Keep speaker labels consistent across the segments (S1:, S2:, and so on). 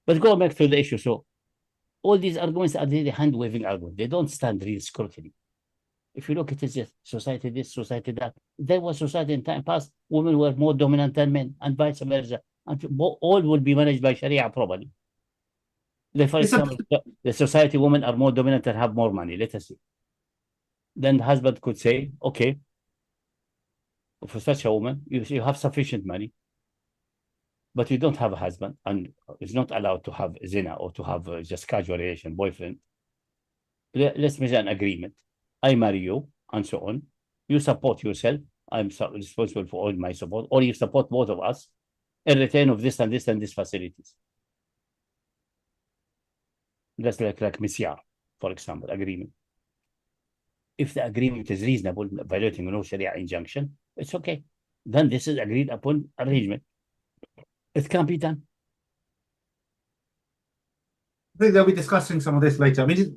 S1: But go back to the issue. So all these arguments are really hand-waving arguments. They don't stand real scrutiny. If you look at this society, this society, that, there was society in time past, women were more dominant than men, and vice versa. And all will be managed by Sharia properly. For example, the society women are more dominant and have more money. Let us see. Then the husband could say, okay, for such a woman, you have sufficient money, but you don't have a husband and is not allowed to have zina or to have just casual relation, boyfriend. Let's make an agreement. I marry you and so on. You support yourself. I'm responsible for all my support, or you support both of us in return of this and this and these facilities. That's like Mysyaar, for example, agreement. If the agreement is reasonable, violating no Sharia injunction, it's okay. Then this is agreed upon arrangement. It can be done.
S2: I think they'll be discussing some of this later. I mean,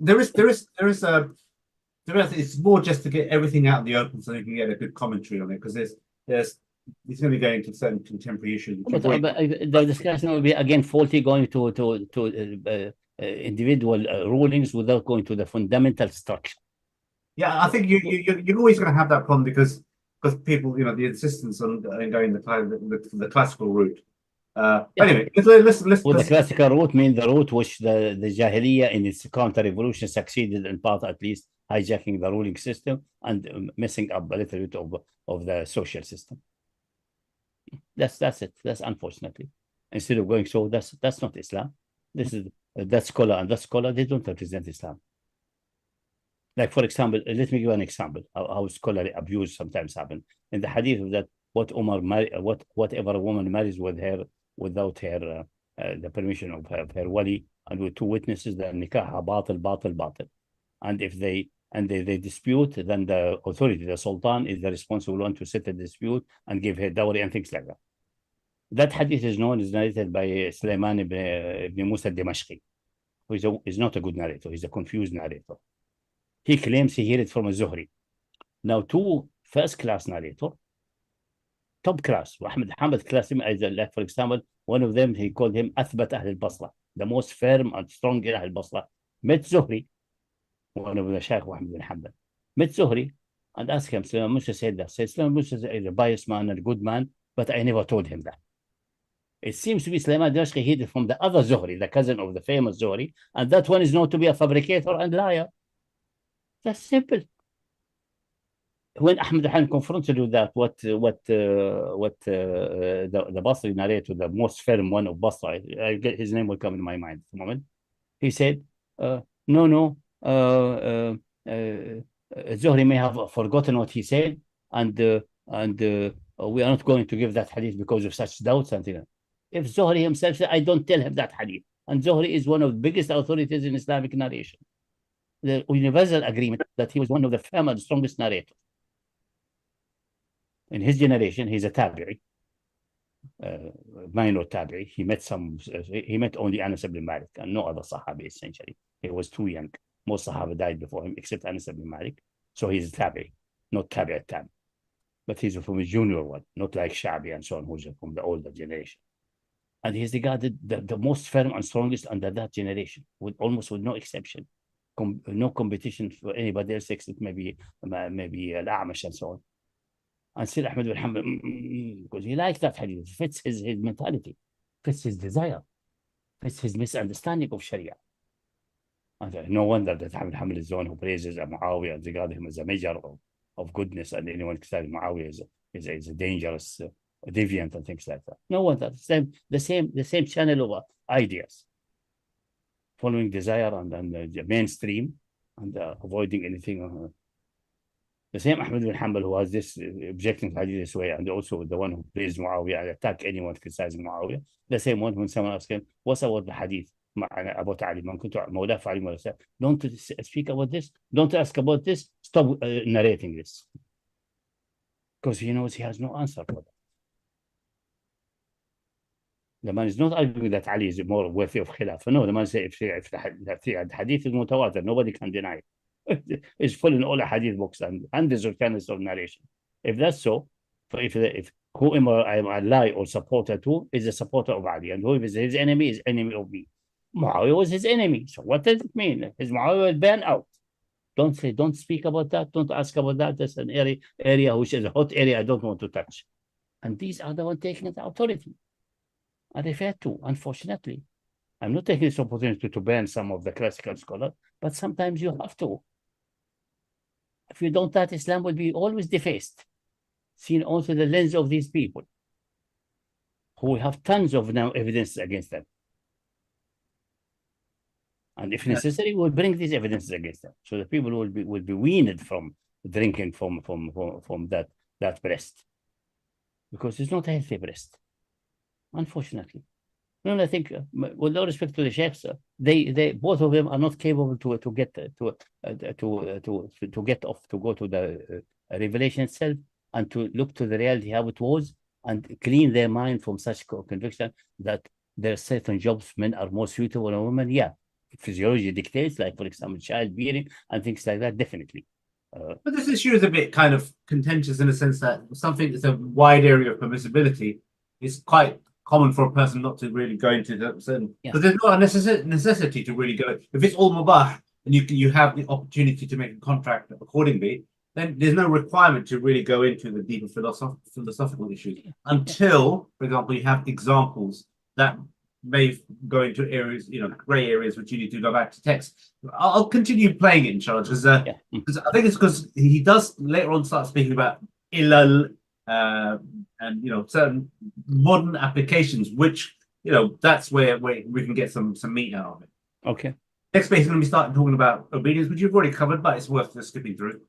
S2: it's more just to get everything out in the open so you can get a good commentary on it, because it's going to be going to certain contemporary issues.
S1: But the discussion will be again faulty, going to individual rulings without going to the fundamental structure.
S2: Yeah, I think you're always going to have that problem because people, the insistence on going the classical route. Anyway, let's
S1: the classical route means the route which the Jahiliyyah in its counter-revolution succeeded in part, at least, hijacking the ruling system and messing up a little bit of the social system. That's it. That's unfortunately. Instead of going, so that's not Islam. This is that scholar and that scholar, they don't represent Islam. Like, for example, let me give an example how scholarly abuse sometimes happen. In the hadith that whatever a woman marries without her the permission of her wali and with two witnesses, the nikah batil. And if they dispute, then the authority, the sultan, is the responsible one to settle the dispute and give her dowry and things like that. That hadith is narrated by Sulaiman ibn Musa al-Dimashqi, who is not a good narrator. He's a confused narrator. He claims he heard it from a Zuhri. Now, two first-class narrator, top class. Ahmed Hanbal classed him as, like, for example, one of them, he called him Athbat Ahl al-Basra, the most firm and strong in Ahl al-Basra. Met Zuhri, one of the Shaykh Ahmed Ibn Hanbal. Met Zuhri and asked him, Sulaiman Musa said that. Said, Sulaiman Musa is a pious man and a good man, but I never told him that. It seems to be Sulaiman Dimashqi heard from the other Zuhri, the cousin of the famous Zuhri, and that one is known to be a fabricator and liar. That's simple. When Ahmed Ibn Hanbal confronted with that, what the Basri narrator, the most firm one of Basra, his name will come in my mind at the moment. He said, no, Zuhri may have forgotten what he said, and we are not going to give that hadith because of such doubts and things. If Zuhri himself said, I don't tell him that hadith, and Zuhri is one of the biggest authorities in Islamic narration, the universal agreement that he was one of the firm and strongest narrators. In his generation, he's a tabi'i, minor tabi'i. He met only Anas ibn Malik and no other Sahabi, essentially. He was too young. Most Sahaba died before him, except Anas ibn Malik. So he's a tabi'i, not tabi'i tabi. But he's from a junior one, not like Sha'bi and so on, who's from the older generation. And he's regarded the most firm and strongest under that generation, almost with no exception. No competition for anybody else except maybe Al-A'mash and so on. And still Ahmed Ibn Hanbal, because he likes that hadith, fits his mentality, fits his desire, fits his misunderstanding of Sharia. And no wonder that Ahmed Hanbal is the one who praises Muawiyah and regard him as a measure of goodness, and anyone who says Muawiyah is a dangerous deviant and things like that. No wonder. The same channel of ideas, following desire and the mainstream and avoiding anything. The same Ahmed Ibn Hanbal who has this objecting to hadith this way, and also the one who praised Muawiyah and attack anyone criticizing Muawiyah. The same one when someone asks him, what's about the hadith about Ali? Don't speak about this. Don't ask about this. Stop narrating this. Because he knows he has no answer for that. The man is not arguing that Ali is more worthy of khilafah. No, the man says if the hadith is mutawatir, nobody can deny it. It's full in all the hadith books and hundreds of channels of narration. If that's so, if whoever I lie or supporter to is a supporter of Ali, and whoever is his enemy is enemy of me. Muawiyah was his enemy. So what does it mean? His Muawiyah will ban out. Don't speak about that. Don't ask about that. That's an area which is a hot area I don't want to touch. And these are the ones taking the authority. And they've had to, unfortunately. I'm not taking this opportunity to ban some of the classical scholars, but sometimes you have to. If you don't, that Islam will be always defaced, seen also the lens of these people, who have tons of now evidence against them. And if necessary, we'll bring these evidences against them. So the people will be weaned from drinking from that breast. Because it's not a healthy breast, unfortunately. No, I think, with all respect to the sheikhs, they both of them are not capable to get off, to go to the revelation itself, and to look to the reality how it was, and clean their mind from such conviction that there are certain jobs men are more suitable than women. Yeah, physiology dictates, like for example, childbearing and things like that. Definitely.
S2: But this issue is a bit kind of contentious in the sense that something that's a wide area of permissibility is quite common for a person not to really go into that certain, because there's not a necessity to really go. If it's all mubah and you have the opportunity to make a contract accordingly, then there's no requirement to really go into the deeper philosophical issues until, for example, you have examples that may go into areas, gray areas, which you need to go back to text. I'll continue playing it, inshallah, because I think it's because he does later on start speaking about ilal and certain modern applications, which that's where we can get some meat out of it.
S1: Okay.
S2: Next bit is going to be starting talking about obedience, which you've already covered, but it's worth just skipping through.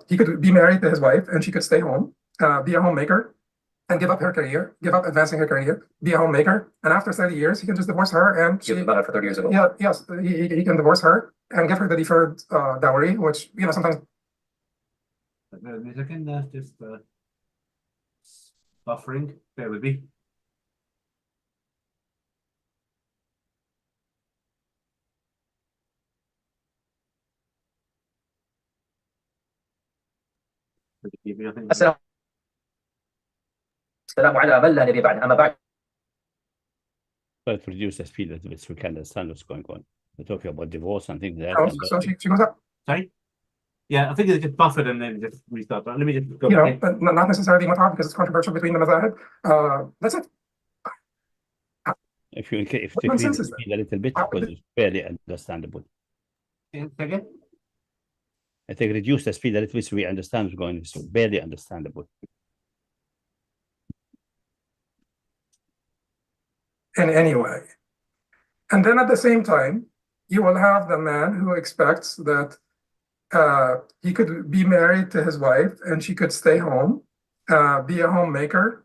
S3: He could be married to his wife, and she could stay home, be a homemaker, and give up her career, give up advancing her career, be a homemaker, and after 30 years, he can just divorce her, and she
S4: about for 30 years ago.
S3: Yeah, yes, he can divorce her and give her the deferred dowry, which sometimes.
S2: A second, just buffering. Bear with me.
S4: السلام على من لا نبي بعد أما بعد.
S1: But to reduce the speed a little bit so we can understand what's going on. We're talking about divorce and things like
S3: Oh,
S1: that.
S3: so she goes up.
S2: Sorry? Yeah, I think it's just buffered and then just restart. Let me just go.
S3: But not necessarily mutah because it's controversial between the mazahib. That's it.
S1: If you decrease the speed a little bit, because it's barely understandable.
S2: Again?
S1: I think reduce the speed a little bit so we understand what's going on. It's barely understandable.
S3: In any way. And then at the same time, you will have the man who expects that he could be married to his wife and she could stay home, be a homemaker,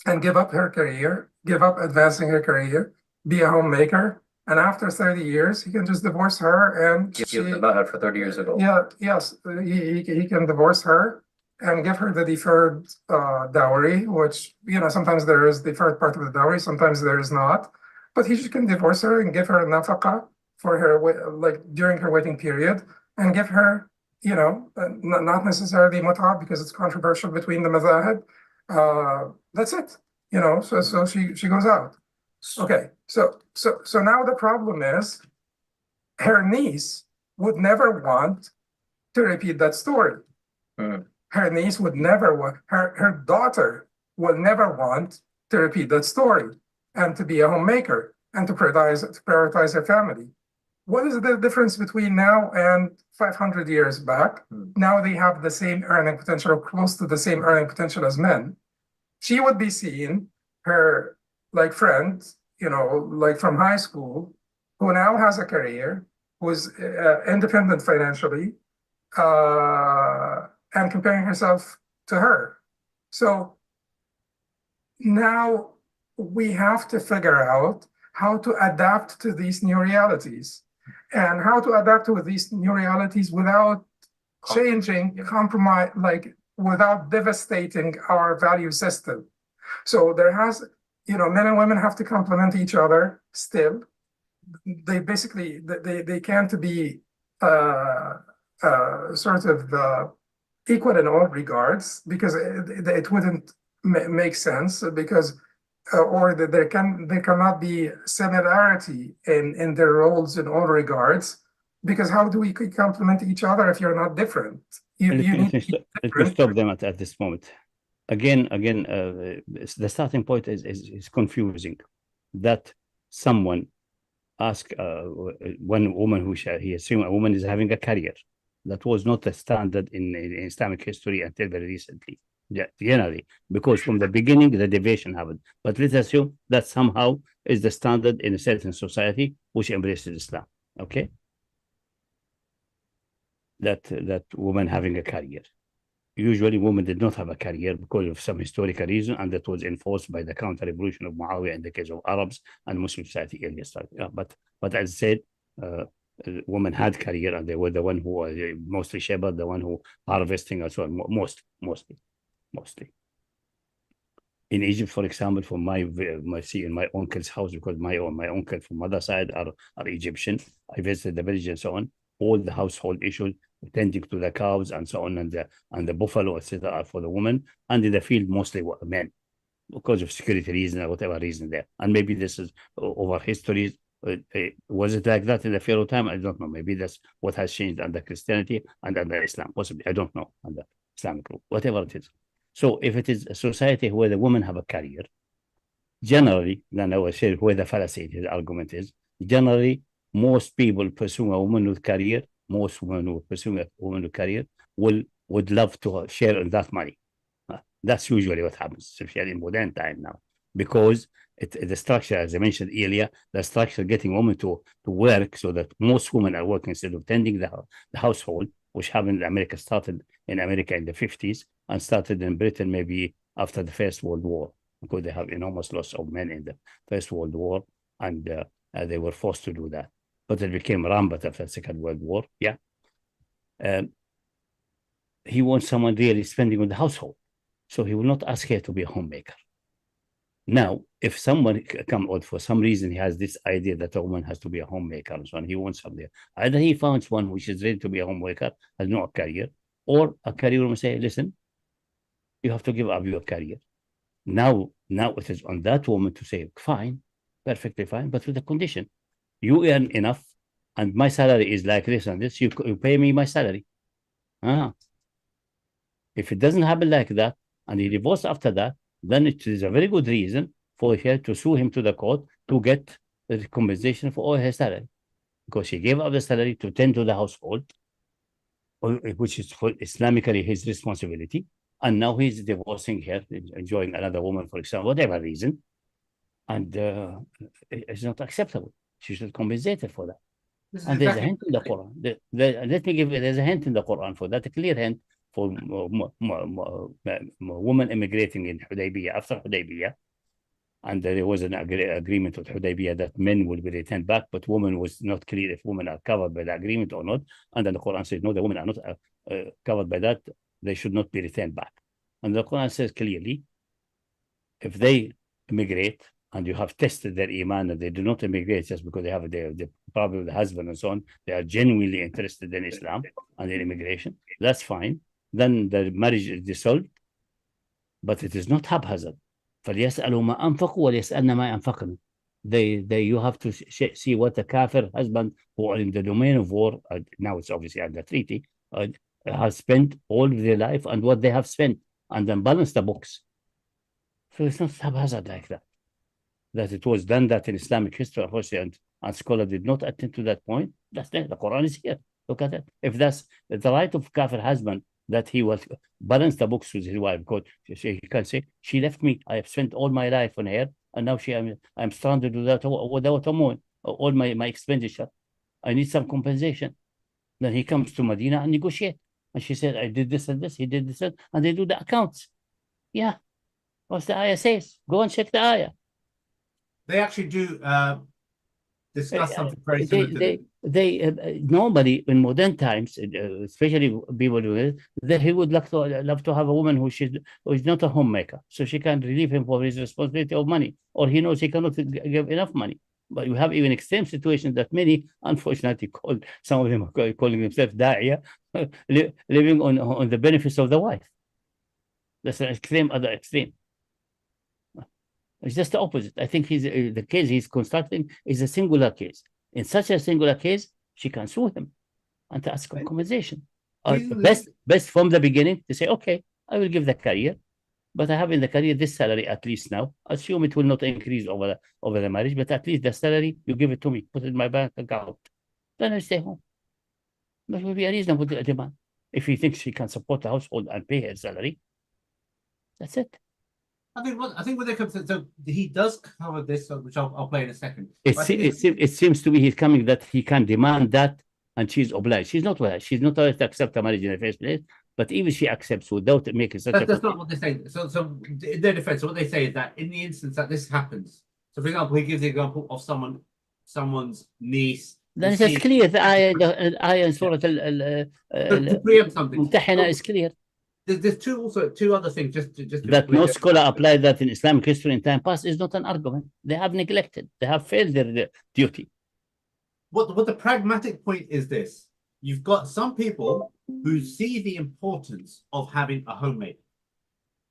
S3: and give up her career, give up advancing her career, be a homemaker, and after 30 years, he can just divorce her and
S4: Give the mahar for 30 years ago.
S3: Yeah, yes, he can divorce her and give her the deferred dowry, which, sometimes there is deferred part of the dowry, sometimes there is not. But he can divorce her and give her a nafaqah for her, like during her waiting period, and give her, not necessarily mutah because it's controversial between the mazahib. That's it, so she goes out. Okay, so now the problem is her niece would never want to repeat that story. Her niece would never want, her daughter will never want to repeat that story and to be a homemaker and to prioritize her family. What is the difference between now and 500 years back? Now they have the same earning potential, or close to the same earning potential as men. She would be seeing her friend, like from high school, who now has a career, who is independent financially, and comparing herself to her. So now we have to figure out how to adapt to these new realities and how to adapt to these new realities without changing, compromise, without devastating our value system. So there has, men and women have to complement each other still. They basically, they can't be sort of equal in all regards because it wouldn't make sense, because or that there cannot be similarity in their roles in all regards, because how do we complement each other if you're not different? You need to be
S1: let me stop them at this moment. Again, the starting point is confusing. That someone asked one woman he assumed a woman is having a career. That was not a standard in Islamic history until very recently. Yeah, generally, because from the beginning the deviation happened. But let's assume that somehow is the standard in a certain society which embraces Islam. Okay, that woman having a career. Usually, women did not have a career because of some historical reason, and that was enforced by the counter-revolution of Muawiyah in the case of Arabs and Muslim society earlier started. Yeah, but as I said, women had career, and they were the one who was mostly shepherd, the one who harvesting and so on, mostly. In Egypt, for example, from my in my uncle's house, because my uncle from mother side are Egyptian. I visited the village and so on. All the household issues, tending to the cows and so on, and the buffalo, etc., are for the woman, and in the field mostly men, because of security reason or whatever reason there. And maybe this is over histories. Was it like that in the Pharaoh time? I don't know. Maybe that's what has changed under Christianity and under Islam. Possibly, I don't know, under Islamic law, whatever it is. So if it is a society where the women have a career, generally, then I will say where the fallacy, his argument is, generally, most people pursuing a woman with career, most women who pursue a woman with career would love to share in that money. That's usually what happens, especially in modern time now, because the structure, as I mentioned earlier, the structure getting women to work so that most women are working instead of tending the household, which happened in America, started in America in the 50s and started in Britain maybe after the First World War, because they have enormous loss of men in the First World War, and they were forced to do that. But it became rampant after the Second World War. Yeah. He wants someone really spending on the household. So he will not ask her to be a homemaker. Now, if someone come out for some reason, he has this idea that a woman has to be a homemaker and so on, he wants something. Either he finds one which is ready to be a homemaker, has no career, or a career woman say, listen, you have to give up your career. Now it is on that woman to say, fine, perfectly fine, but with a condition. You earn enough, and my salary is like this and this, you pay me my salary. If it doesn't happen like that, and he divorced after that, then it is a very good reason for her to sue him to the court to get the compensation for all her salary. Because she gave up the salary to tend to the household, which is for Islamically his responsibility, and now he's divorcing her, enjoying another woman, for example, whatever reason, and it's not acceptable. She should compensate her for that. And there's a hint in the Quran. Let me give you, there's a hint in the Quran for that, a clear hint for women immigrating in Hudaybiyah, after Hudaybiyah. And there was an agreement with Hudaybiyah that men will be returned back, but women was not clear if women are covered by the agreement or not. And then the Quran says, no, the women are not covered by that. They should not be returned back. And the Quran says clearly, if they immigrate, and you have tested their iman, and they do not immigrate just because they have the problem with the husband and so on, they are genuinely interested in Islam and in immigration, that's fine. Then the marriage is dissolved, but it is not haphazard. فَلْيَسْأَلُوا مَا أَنْفَقُوا وَلْيَسْأَلْنَا مَا أَنْفَقْنَا. You have to see what the kafir husband who are in the domain of war, now it's obviously under treaty, has spent all of their life and what they have spent, and then balance the books. So it's not haphazard like that. That it was done that in Islamic history, and scholars did not attend to that point. That's there. The Quran is here. Look at that. If that's the right of kafir husband, that he will balance the books with his wife, because he can say, she left me. I have spent all my life on her, and now I'm stranded without a woman. All my expenditure. I need some compensation. Then he comes to Medina and negotiate. And she said, I did this and this. He did this, and they do the accounts. Yeah. What's the ayah says? Go and check the ayah.
S2: They actually do discuss something very similar.
S1: Normally in modern times, especially people do that he would love to have a woman who is not a homemaker, so she can relieve him for his responsibility of money, or he knows he cannot give enough money. But you have even extreme situations that many, unfortunately, some of them are calling themselves da'iyah, living on the benefits of the wife. That's an extreme, other extreme. It's just the opposite. I think the case he's constructing is a singular case. In such a singular case, she can sue him and to ask for compensation. Best from the beginning to say, okay, I will give the career, but I have in the career this salary at least now. Assume it will not increase over the marriage, but at least the salary, you give it to me, put it in my bank account. Then I stay home. That will be a reasonable demand. If he thinks she can support the household and pay her salary, that's it.
S2: I think when they come to, so he does cover this, which I'll play in a second.
S1: It seems to be he's coming that he can demand that, and she's obliged. She's not obliged. She's not obliged to accept a marriage in the first place. But even she accepts without making such
S2: that's not what they say. So in their defense, what they say is that in the instance that this happens, so for example, he gives the example of someone's niece.
S1: Then it's clear. The ayah in Surah
S2: to preempt something.
S1: Is clear.
S2: There's two other things. Just
S1: that no scholar applied that in Islamic history in time past is not an argument. They have neglected. They have failed their duty.
S2: What the pragmatic point is this: you've got some people who see the importance of having a homemate,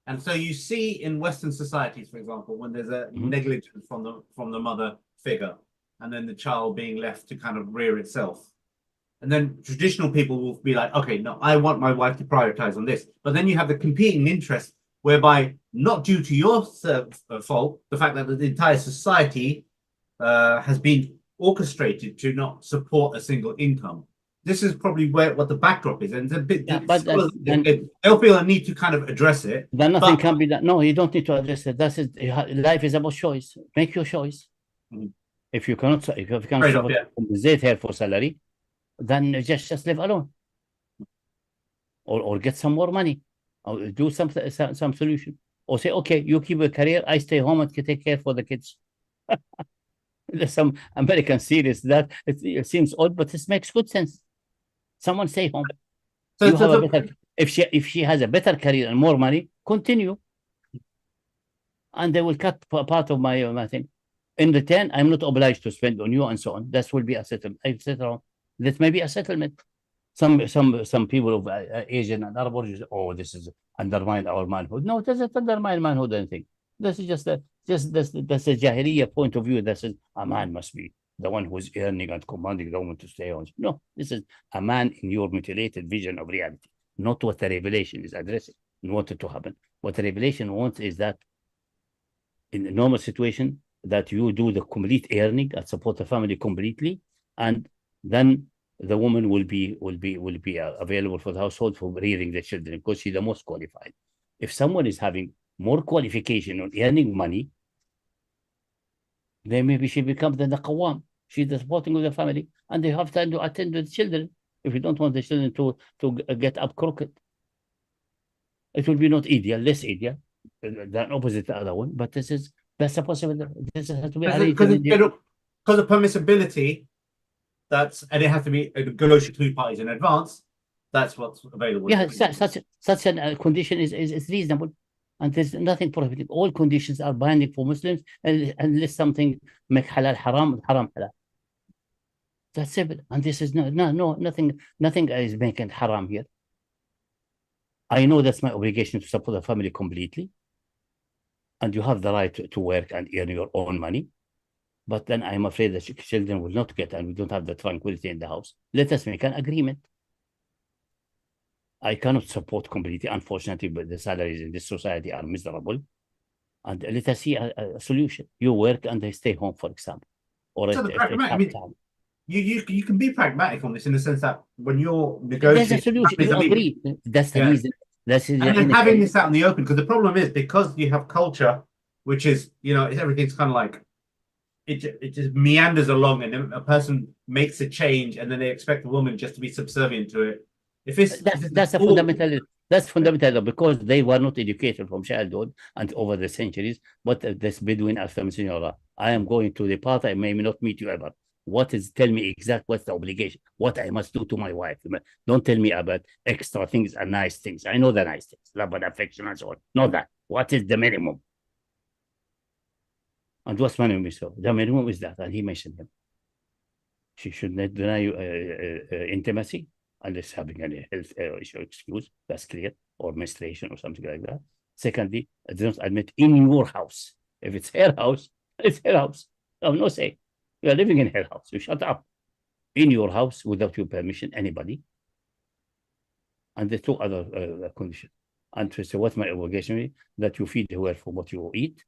S2: and so you see in Western societies, for example, when there's a negligence from the mother figure, and then the child being left to kind of rear itself. And then traditional people will be like, okay, no, I want my wife to prioritize on this. But then you have the competing interest whereby, not due to your fault, the fact that the entire society has been orchestrated to not support a single income. This is probably what the backdrop is. And it's a bit, they'll feel a need to kind of address it.
S1: Then nothing can be done. No, you don't need to address it. Life is about choice. Make your choice. If you cannot compensate her for salary, then just live alone, or get some more money, or do some solution, or say, okay, you keep a career, I stay home and take care for the kids. There's some American series that it seems odd, but this makes good sense. Someone stay home. If she has a better career and more money, continue, and they will cut part of my thing. In return, I'm not obliged to spend on you and so on. That will be a settlement. That may be a settlement. Some people of Asian and Arab origins, this is undermine our manhood. No, it doesn't undermine manhood or anything. This is that's a Jahiliyyah point of view. That says a man must be the one who is earning and commanding the woman to stay on. No, this is a man in your mutilated vision of reality, not what the revelation is addressing and wanted to happen. What the revelation wants is that in a normal situation, that you do the complete earning and support the family completely, and then the woman will be available for the household for rearing the children because she's the most qualified. If someone is having more qualification on earning money, then maybe she becomes the qawwam. She's the supporting of the family, and they have time to attend to the children. If you don't want the children to get up crooked, it will be not ideal, less ideal than opposite the other one. But that's a possibility. This has to be
S2: because of permissibility. And it has to be negotiated 2 parties in advance. That's what's available.
S1: Yeah, such a condition is reasonable, and there's nothing prohibitive. All conditions are binding for Muslims, unless something make halal haram, haram halal. That's simple. And this is nothing is making haram here. I know that's my obligation to support the family completely, and you have the right to work and earn your own money. But then I'm afraid that children will not get, and we don't have the tranquility in the house. Let us make an agreement. I cannot support completely, unfortunately, but the salaries in this society are miserable. And let us see a solution. You work and they stay home, for example. Or
S2: you can be pragmatic on this in the sense that when you're negotiating,
S1: there's a solution. You agree. That's the reason.
S2: And then having this out in the open, because the problem is because you have culture, which is everything's kind of like. It just meanders along, and then a person makes a change, and then they expect the woman just to be subservient to it.
S1: That's fundamental because they were not educated from childhood and over the centuries. But this Bedouin after Messenger, I am going to depart. I may not meet you ever. Tell me what's the obligation? What I must do to my wife? Don't tell me about extra things and nice things. I know the nice things, love and affection and so on. Not that. What is the minimum? And what's minimum is the minimum is that, and he mentioned them. She should not deny you intimacy unless having any health issue excuse, that's clear, or menstruation or something like that. Secondly, do not admit in your house If it's her house, it's her house. I have no say. You are living in her house. You shut up. In your house without your permission, anybody. And the two other conditions. And to say, what's my obligation? That you feed her for what you eat.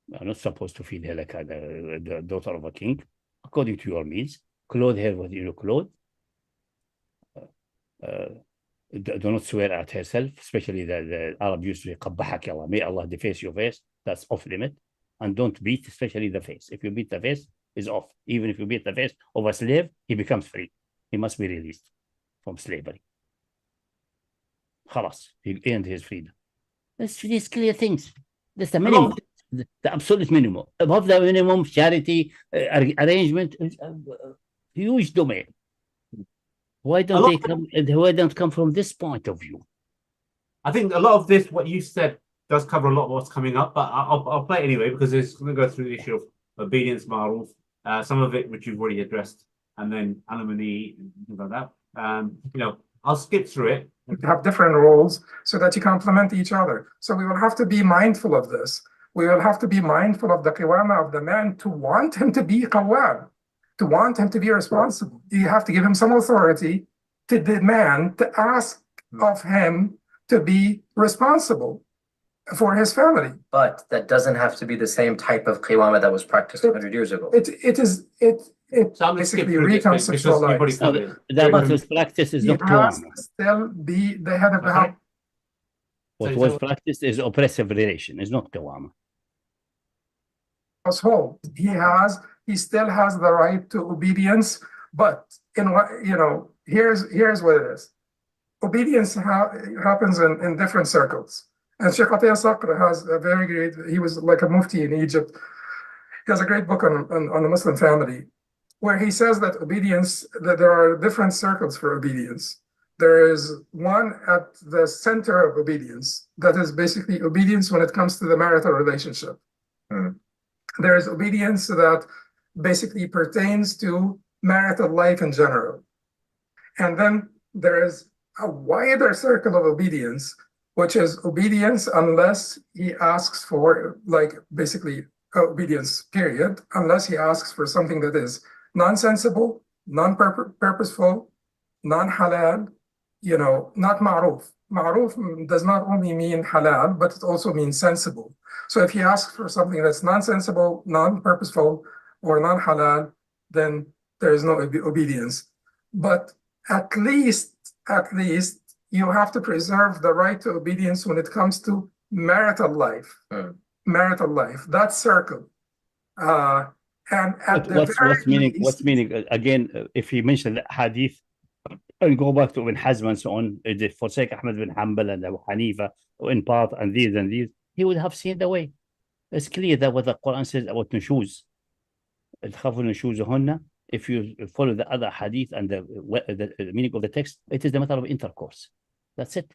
S1: You're not supposed to feed her like the daughter of a king, according to your means. Clothe her with your clothes. Do not swear at herself, especially the Arab used to say, قبحك Allah, may Allah deface your face. That's off limit. And don't beat, especially the face. If you beat the face, it's off. Even if you beat the face of a slave, he becomes free. He must be released from slavery. Khalas, he earned his freedom. These clear things. That's the minimum, the absolute minimum. Above the minimum, charity, arrangement, huge domain. Why don't they come? Why don't come from this point of view?
S2: I think a lot of this, what you said, does cover a lot of what's coming up, but I'll play it anyway because it's going to go through the issue of obedience, ma'ruf, some of it which you've already addressed, and then alimony and things like that. You know, I'll skip through it.
S3: Have different roles so that you complement each other. So we will have to be mindful of this. We will have to be mindful of the qiwama of the man to want him to be qawwam, to want him to be responsible. You have to give him some authority to demand, to ask of him to be responsible for his family.
S4: But that doesn't have to be the same type of qiwama that was practiced 100 years ago.
S3: It basically reconceptualized.
S1: That what was practiced is not qawama.
S3: Still be the head of the house.
S1: What was practiced is oppressive relation, is not qawama.
S3: Household. He still has the right to obedience, but in what, you know, here's what it is. Obedience happens in different circles. And Sheikh Hatem El Haj has a very great, he was like a mufti in Egypt. He has a great book on the Muslim family, where he says that obedience, that there are different circles for obedience. There is one at the center of obedience, that is basically obedience when it comes to the marital relationship. There is obedience that basically pertains to marital life in general. And then there is a wider circle of obedience, which is obedience unless he asks for, like, basically obedience, period, unless he asks for something that is non-sensible, non-purposeful, non-halal, you know, not ma'ruf. Ma'ruf does not only mean halal, but it also means sensible. So if he asks for something that's non-sensible, non-purposeful, or non-halal, then there is no obedience. But at least you have to preserve the right to obedience when it comes to marital life. Marital life, that circle. And at
S1: what's meaning again, if he mentioned the hadith and go back to Ibn Hazm and so on, forsake Ahmed Ibn Hanbal and Abu Hanifa in part and these, he would have seen the way. It's clear that what the Quran says about nushuz. If you follow the other hadith and the meaning of the text, it is the matter of intercourse. That's it.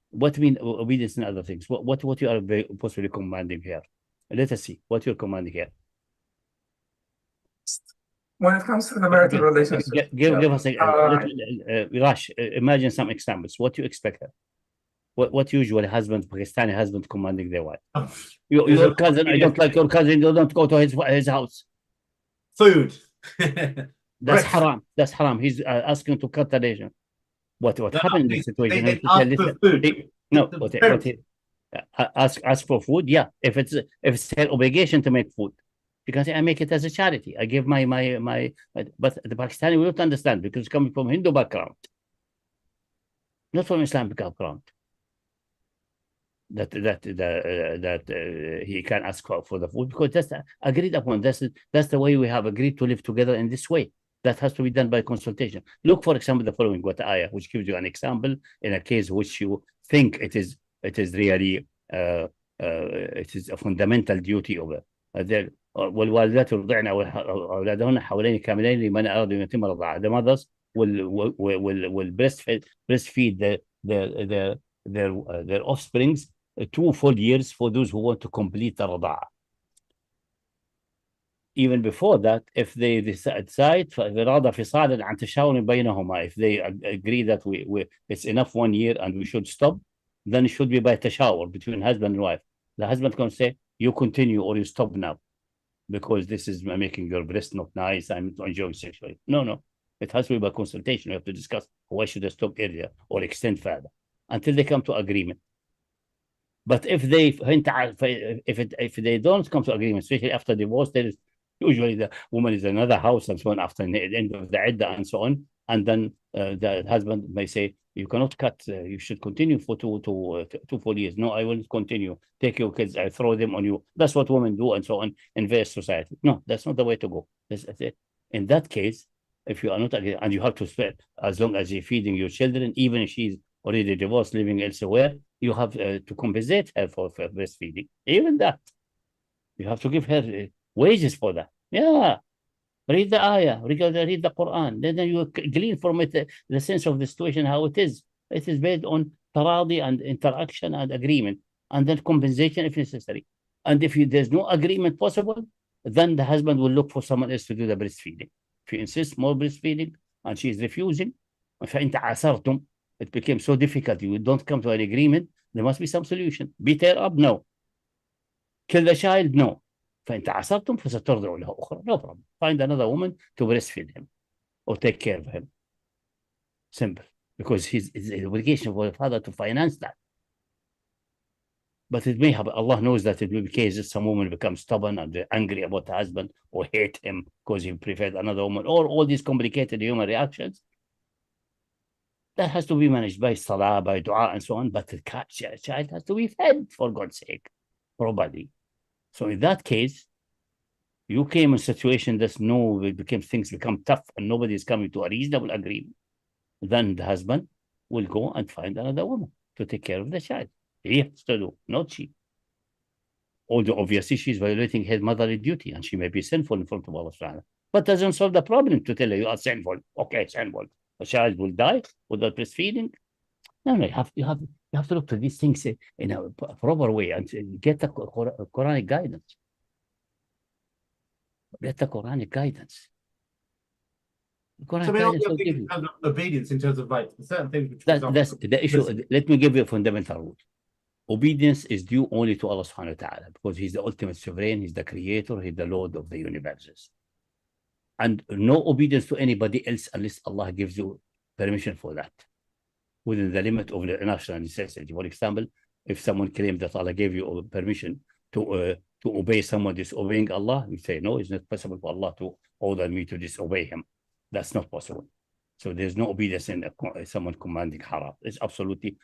S1: What mean obedience and other things? What you are possibly commanding here? Let us see what you're commanding here.
S3: When it comes to the marital relationship,
S1: give us a Rash. Imagine some examples. What you expect? What usually Pakistani husband commanding their wife? Your cousin, I don't like your cousin. You don't go to his house.
S2: Food.
S1: That's haram. That's haram. He's asking to cut the relation. What happened in this situation? Ask for food. Yeah, if it's her obligation to make food, you can say I make it as a charity. I give my. But the Pakistani will not understand because it's coming from Hindu background, not from Islamic background. That he can ask for the food because that's agreed upon. That's the way we have agreed to live together in this way. That has to be done by consultation. Look, for example, the following ayah, which gives you an example in a case which you think it is really it is a fundamental duty of it. والوالدات يرضعن أولادهن حولين كاملين لمن أراد أن يتم الرضاعة. The mothers will breastfeed their offsprings 2 full years for those who want to complete the رضاعة. Even before that, if they decide فإرادة فصال عن تشاور بينهما, if they agree that it's enough 1 year and we should stop, then it should be by tashawur between husband and wife. The husband can say, you continue or you stop now because this is making your breast not nice. I'm not enjoying sexually. No. It has to be by consultation. We have to discuss why should I stop earlier or extend further until they come to agreement. But if they don't come to agreement, especially after divorce, there is usually the woman is in another house and so on after the end of the iddah and so on. And then the husband may say, you cannot cut, you should continue for two full years. No, I will continue. Take your kids, I throw them on you. That's what women do and so on in various society. No, that's not the way to go. That's it. In that case, if you are not agreeing, and you have to spend, as long as you're feeding your children, even if she's already divorced, living elsewhere, you have to compensate her for breastfeeding. Even that. You have to give her wages for that. Yeah. Read the ayah, read the Quran. Then you glean from it the sense of the situation, how it is. It is based on taradi and interaction and agreement, and then compensation if necessary. And if there's no agreement possible, then the husband will look for someone else to do the breastfeeding. If he insists more breastfeeding and she is refusing, it became so difficult, you don't come to an agreement, there must be some solution. Beat her up? No. Kill the child? No. فأنت عصرتم فسترضع له أخرى. No problem. Find another woman to breastfeed him or take care of him. Simple. Because it's the obligation for the father to finance that. But it may happen. Allah knows that it will be cases some woman becomes stubborn and angry about the husband or hate him because he preferred another woman, or all these complicated human reactions. That has to be managed by salah, by dua, and so on. But the child has to be fed, for God's sake, properly. So in that case, you came in a situation that things become tough and nobody is coming to a reasonable agreement. Then the husband will go and find another woman to take care of the child. He has to do, not she. Although obviously she's violating his motherly duty and she may be sinful in front of Allah subhanahu. But doesn't solve the problem to tell her you are sinful. Okay, sinful. A child will die without breastfeeding. No, you have to look to these things in a proper way and get the Quranic guidance. Get the Quranic guidance. The Quranic guidance will give you
S2: obedience in terms of like certain things. Which
S1: that's the issue. Let me give you a fundamental rule. Obedience is due only to Allah subhanahu wa ta'ala because He's the ultimate sovereign, He's the creator, He's the Lord of the universes. And no obedience to anybody else unless Allah gives you permission for that, within the limit of the national necessity. For example, if someone claims that Allah gave you permission to obey someone disobeying Allah, you say, no, it's not possible for Allah to order me to disobey Him. That's not possible. So there's no obedience in someone commanding haram. It's absolutely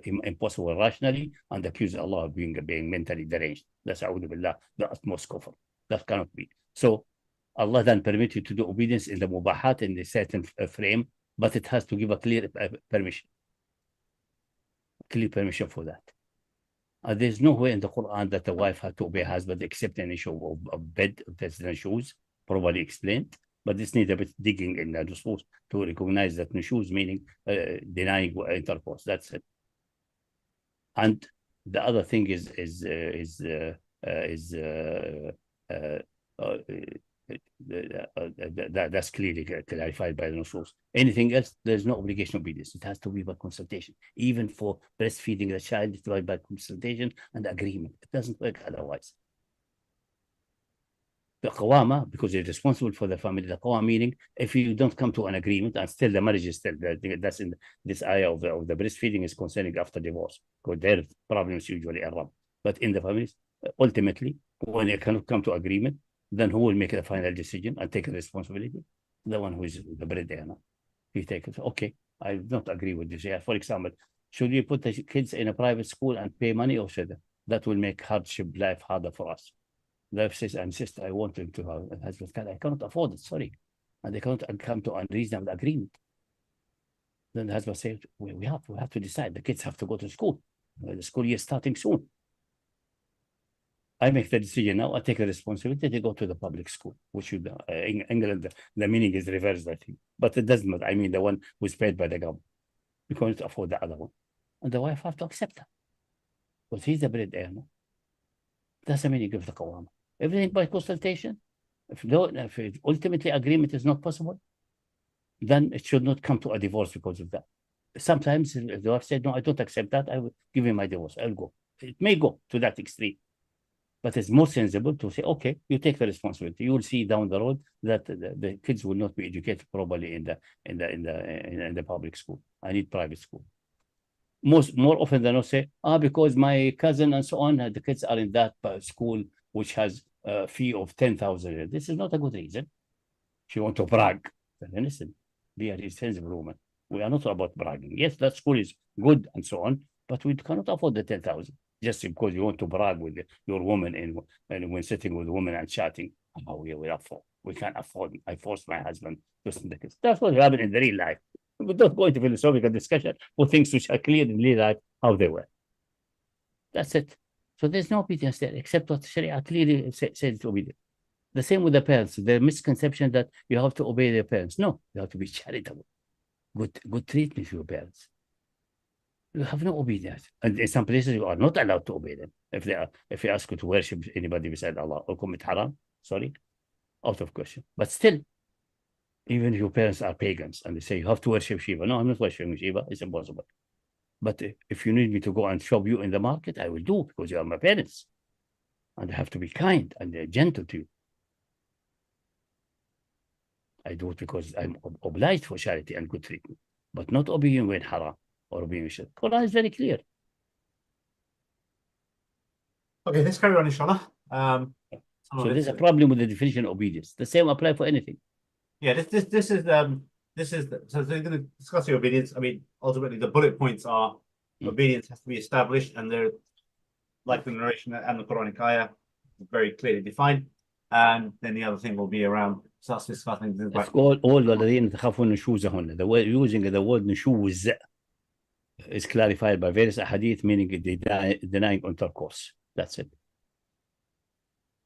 S1: impossible rationally, and accuse Allah of being mentally deranged. That's a'udhu billah, the utmost kufr. That cannot be. So Allah then permits you to do obedience in the mubahat in a certain frame, but it has to give a clear permission. Clear permission for that. There's no way in the Quran that the wife had to obey her husband except in issue of bed, that's the shoes, probably explained. But this needs a bit digging in the nusus to recognize that nushuz meaning denying intercourse. That's it. And the other thing that's clearly clarified by the nusus. Anything else, there's no obligation of obedience. It has to be by consultation. Even for breastfeeding the child, it's by consultation and agreement. It doesn't work otherwise. The qawama, because you're responsible for the family, the qawama meaning, if you don't come to an agreement and still the marriage is still, that's in this ayah of the breastfeeding is concerning after divorce, because their problems usually are wrong. But in the families, ultimately, when they cannot come to agreement, then who will make the final decision and take the responsibility? The one who is the breadwinner. He takes it. Okay, I don't agree with this. Yeah, for example, should we put the kids in a private school and pay money, or should that will make hardship life harder for us? The wife says, I insist, I want them to have a husband. I cannot afford it, sorry. And they cannot come to a reasonable agreement. Then the husband says, we have to decide. The kids have to go to school. The school year is starting soon. I make the decision now. I take the responsibility to go to the public school, which in England, the meaning is reversed, I think. But it doesn't matter. I mean, the one who's paid by the government. We can't afford the other one. And the wife has to accept that. Because he's the bread earner. That's the meaning of the qawama. Everything by consultation. If ultimately agreement is not possible, then it should not come to a divorce because of that. Sometimes the wife said, no, I don't accept that. I will give him my divorce. I'll go. It may go to that extreme. But it's more sensible to say, okay, you take the responsibility. You will see down the road that the kids will not be educated properly in the public school. I need private school. More often than not, say, because my cousin and so on, the kids are in that school which has a fee of 10,000. This is not a good reason. If you want to brag, then listen, be a sensible woman. We are not about bragging. Yes, that school is good and so on, but we cannot afford the 10,000 just because you want to brag with your woman and when sitting with a woman and chatting. We can't afford. I forced my husband to send the kids. That's what happened in the real life. We don't go into philosophical discussion for things which are clear in real life how they were. That's it. So there's no obedience there except what Sharia clearly says obedience. The same with the parents. The misconception that you have to obey their parents. No, you have to be charitable. Good treatment for your parents. You have no obedience. And in some places you are not allowed to obey them. If they ask you to worship anybody beside Allah or commit haram, sorry, out of question. But still, even if your parents are pagans and they say you have to worship Shiva. No, I'm not worshiping Shiva. It's impossible. But if you need me to go and shop you in the market, I will do because you are my parents. And I have to be kind and gentle to you. I do it because I'm obliged for charity and good treatment, but not obeying when haram or obeying shirk. Quran is very clear.
S2: Okay, let's carry on, inshallah.
S1: So there's a problem with the definition of obedience. The same apply for anything.
S2: Yeah, this is so they're going to discuss your obedience. I mean, ultimately the bullet points are obedience has to be established, and they're like the narration and the Quranic ayah, very clearly defined. And then the other thing will be around starts discussing things
S1: like all الذين تخافون نشوزهن. The word using the word نشوز is clarified by various hadith, meaning denying intercourse. That's it.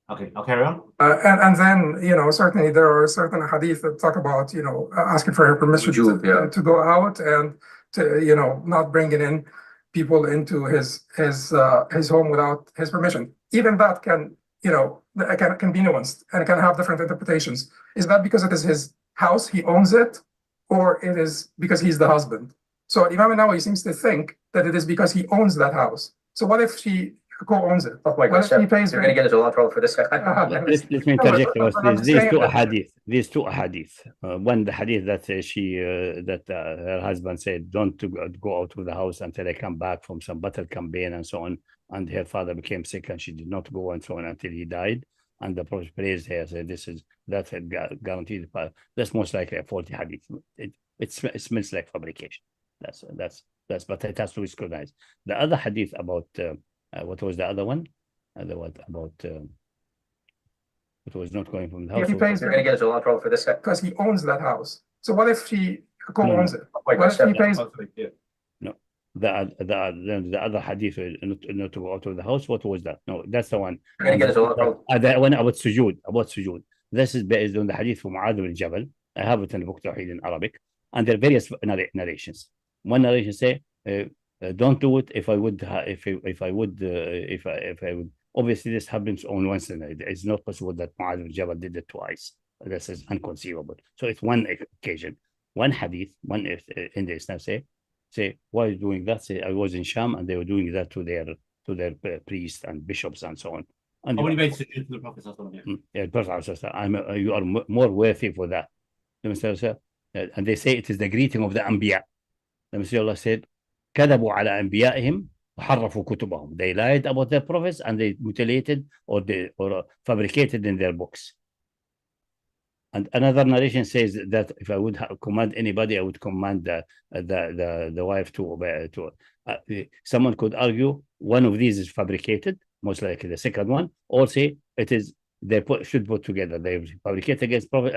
S2: Okay, I'll carry on.
S3: And then, certainly there are certain hadith that talk about, asking for her permission to go out and to, not bringing in people into his home without his permission. Even that can, can be nuanced and can have different interpretations. Is that because it is his house, he owns it, or it is because he's the husband? So Imam Nawawi seems to think that it is because he owns that house. So what if she co-owns it?
S4: Oh my gosh, you're going to get into a lot of trouble for this guy.
S1: Let me interject. These two hadith. One, the hadith that her husband said, don't go out of the house until I come back from some battle campaign and so on. And her father became sick and she did not go and so on until he died. And the Prophet praised her, said, that's guaranteed. That's most likely a faulty hadith. It smells like fabrication. But it has to be scrutinized. The other hadith about what was the other one? What about it was not going from the house.
S3: You're going
S4: to get into a lot of trouble for this guy
S3: because he owns that house. So what if she co-owns it?
S4: What if he pays?
S1: No, the other hadith not to go out of the house. What was that? No, that's the one.
S4: You're going to get into a lot of trouble.
S1: That one about sujood. This is based on the hadith from Mu'adh bin Jabal. I have it in the book Tawheed in Arabic, and there are various narrations. One narration say, "Don't do it. If I would, obviously this happens on once in a day. It's not possible that Mu'adh bin Jabal did it twice. This is inconceivable. So it's one occasion, one hadith, one in the Islam say, why are you doing that? Say, I was in Sham and they were doing that to their priests and bishops and so on. And
S2: when he made sujood to the Prophet,
S1: you are more worthy for that. And they say it is the greeting of the Anbiya. The Messenger said, كذبوا على أنبيائهم وحرفوا كتبهم. They lied about their prophets and they mutilated or fabricated in their books. And another narration says that if I would command anybody, I would command the wife to someone could argue one of these is fabricated, most likely the second one, or say it is should put together. They fabricate against prophet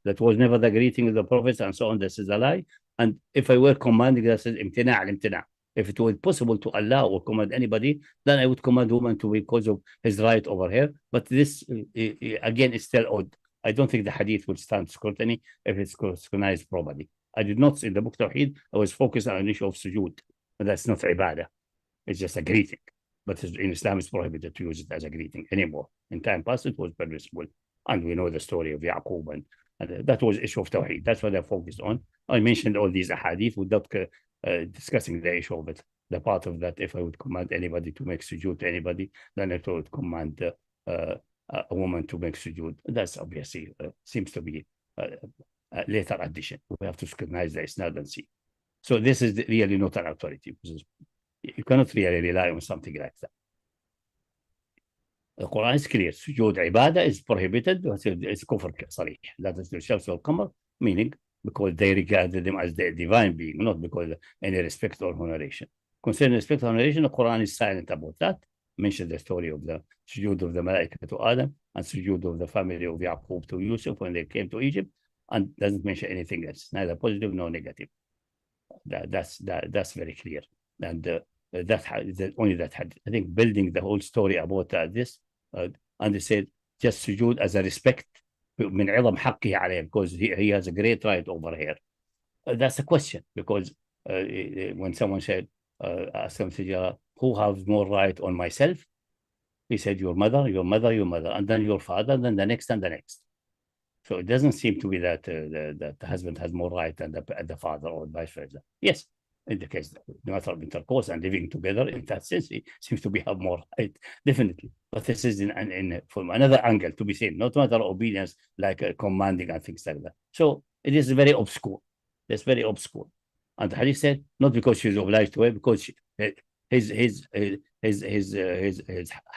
S1: that was never the greeting of the prophets and so on. This is a lie. And if I were commanding, that says imtina. If it was possible to allow or command anybody, then I would command woman to because of his right over here. But this again is still odd. I don't think the hadith will stand scrutiny if it's scrutinized properly. I did not in the book Tawheed. I was focused on an issue of sujood, but that's not ibadah. It's just a greeting. But in Islam, it's prohibited to use it as a greeting anymore. In time past, it was permissible. And we know the story of Yaqub, and that was issue of Tawheed. That's what I focused on. I mentioned all these hadith without discussing the issue of it. the part of that. If I would command anybody to make sujood to anybody, then I would command a woman to make sujood. That's obviously seems to be a later addition. We have to scrutinize the isnad and see. So this is really not an authority. You cannot really rely on something like that. The Quran is clear. Sujood ibadah is prohibited. It's kufr sarih. That is the Shams wal Qamar, meaning because they regarded them as the divine being, not because of any respect or honoration. Concerning respect or honoration, the Quran is silent about that. Mentioned the story of the sujood of the Malaika to Adam and sujood of the family of Yaqub to Yusuf when they came to Egypt, and doesn't mention anything else, neither positive nor negative. That's very clear. And only that had, I think, building the whole story about this, and they said just sujood as a respect من عظم حقه عليه, because he has a great right over here. That's a question, because when someone said, asked him, who has more right on myself? He said, your mother, your mother, your mother, and then your father, then the next and the next. So it doesn't seem to be that that the husband has more right than the father, or vice versa. Yes, in the case, the matter of intercourse and living together, in that sense, he seems to have more right, definitely. But this is from another angle to be seen, not matter of obedience, like commanding and things like that. So it is very obscure. It's very obscure. And the hadith said, not because she's obliged to it, because his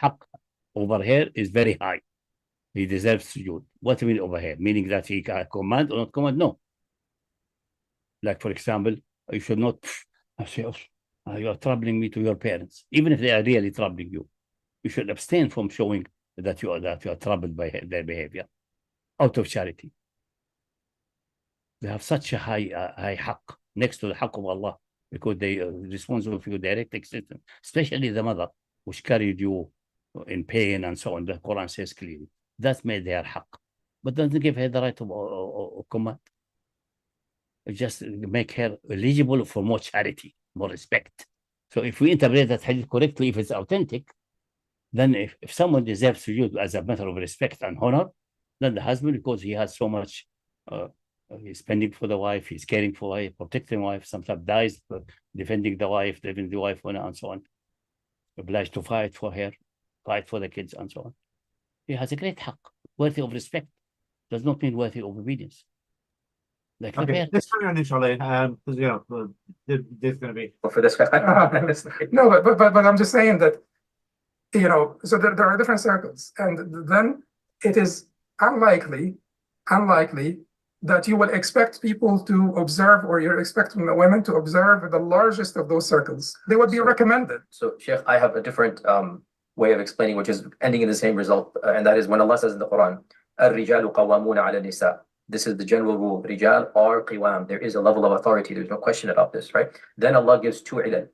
S1: haqq over here is very high. He deserves sujood. What do you mean over here? Meaning that he can command or not command? No. Like, for example, you should not say, oh, you are troubling me to your parents. Even if they are really troubling you, you should abstain from showing that you are troubled by their behavior out of charity. They have such a high haqq next to the haqq of Allah, because they are responsible for your direct existence, especially the mother, which carried you in pain and so on. The Quran says clearly. That made their haqq. But doesn't give her the right of command. It just make her eligible for more charity, more respect. So if we interpret that hadith correctly, if it's authentic, then if someone deserves sujood as a matter of respect and honor, then the husband, because he has so much, he's spending for the wife, he's caring for the wife, protecting the wife, sometimes dies defending the wife, living the wife, and so on. Obliged to fight for her, fight for the kids, and so on. He has a great haqq, worthy of respect. Does not mean worthy of obedience. Like
S2: okay, let's carry on, inshallah, because there's going to be
S4: for this
S3: no, but I'm just saying that, so there are different circles, and then it is unlikely that you will expect people to observe, or you're expecting the women to observe the largest of those circles. They would be recommended.
S4: So, Sheikh, I have a different way of explaining, which is ending in the same result, and that is when Allah says in the Quran, الرجال قوامون على النساء. This is the general rule. Rijal are qiwam. There is a level of authority. There's no question about this, right? Then Allah gives two ilal.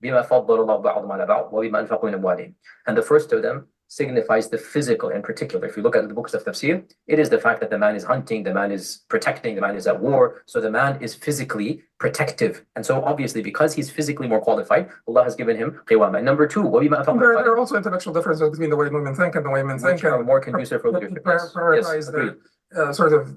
S4: بما فضل الله بعضهم على بعض وبما أنفقوا من أموالهم. And the first of them signifies the physical in particular. If you look at the books of tafsir, it is the fact that the man is hunting, the man is protecting, the man is at war. So the man is physically protective. And so obviously, because he's physically more qualified, Allah has given him qiwam. And number two, وبما أنفقوا.
S3: There are also intellectual differences between the way women think and the way men think.
S4: Which are more conducive for leadership.
S3: Prioritize their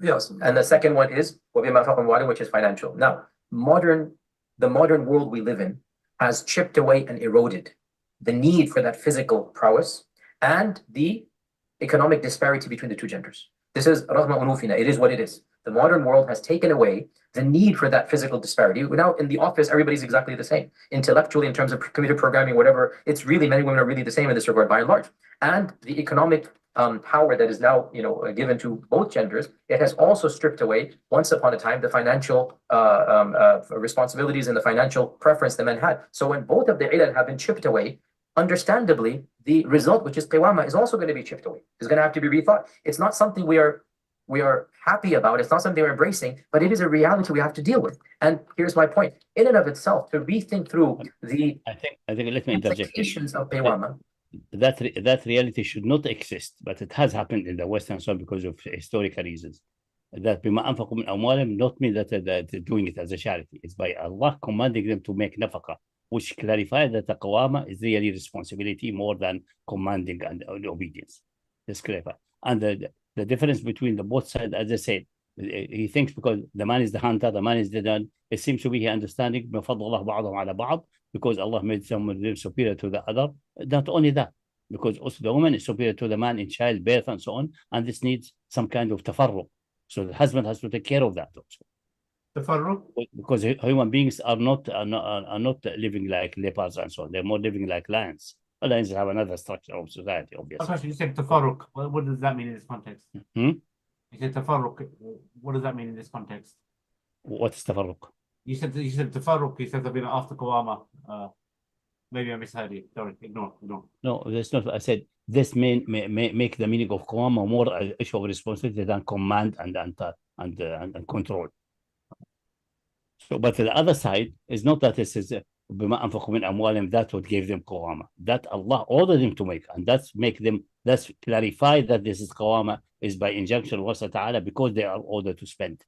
S3: yes.
S4: And the second one is وبما أنفقوا من أموالهم, which is financial. Now, the modern world we live in has chipped away and eroded the need for that physical prowess and the economic disparity between the two genders. This is rahma unufina. It is what it is. The modern world has taken away the need for that physical disparity. Now in the office, everybody's exactly the same. Intellectually, in terms of computer programming, whatever, it's really, men and women are really the same in this regard by and large. And the economic power that is now given to both genders, it has also stripped away, once upon a time, the financial responsibilities and the financial preference the men had. So when both of the ilal have been chipped away, understandably, the result, which is qiwama, is also going to be chipped away. It's going to have to be rethought. It's not something we are happy about. It's not something we're embracing, but it is a reality we have to deal with. And here's my point. In and of itself, to rethink through the
S1: I think let me interject.
S4: implications of qiwama.
S1: That reality should not exist, but it has happened in the Western world because of historical reasons. That بما أنفقوا من أموالهم not mean that they're doing it as a charity. It's by Allah commanding them to make nafaqah, which clarifies that the qawama is really responsibility more than commanding and obedience. Let's clarify. And the difference between the both sides, as I said, he thinks because the man is the hunter, the man is the done. It seems to be he understanding بفضل الله بعضهم على بعض, because Allah made some of them superior to the other. Not only that, because also the woman is superior to the man in childbirth and so on, and this needs some kind of tafarruq. So the husband has to take care of that also.
S2: Tafarruq?
S1: Because human beings are not living like leopards and so on. They're more living like lions. Lions have another structure of society, obviously.
S2: Question, you said tafarruq. What does that mean in this context? You said tafarruq. What does that mean in this context?
S1: What is tafarruq?
S2: You said tafarruq. You said they've been after Qawama. Maybe I misheard you. Sorry, ignore.
S1: No, that's not what I said. This may make the meaning of Qawama more an issue of responsibility than command and control. So, but the other side is not that this is بما أنفقوا من أموالهم, that's what gave them Qawama. That Allah ordered them to make, and that's clarify that this is Qawama is by injunction of Allah Ta'ala, because they are ordered to spend.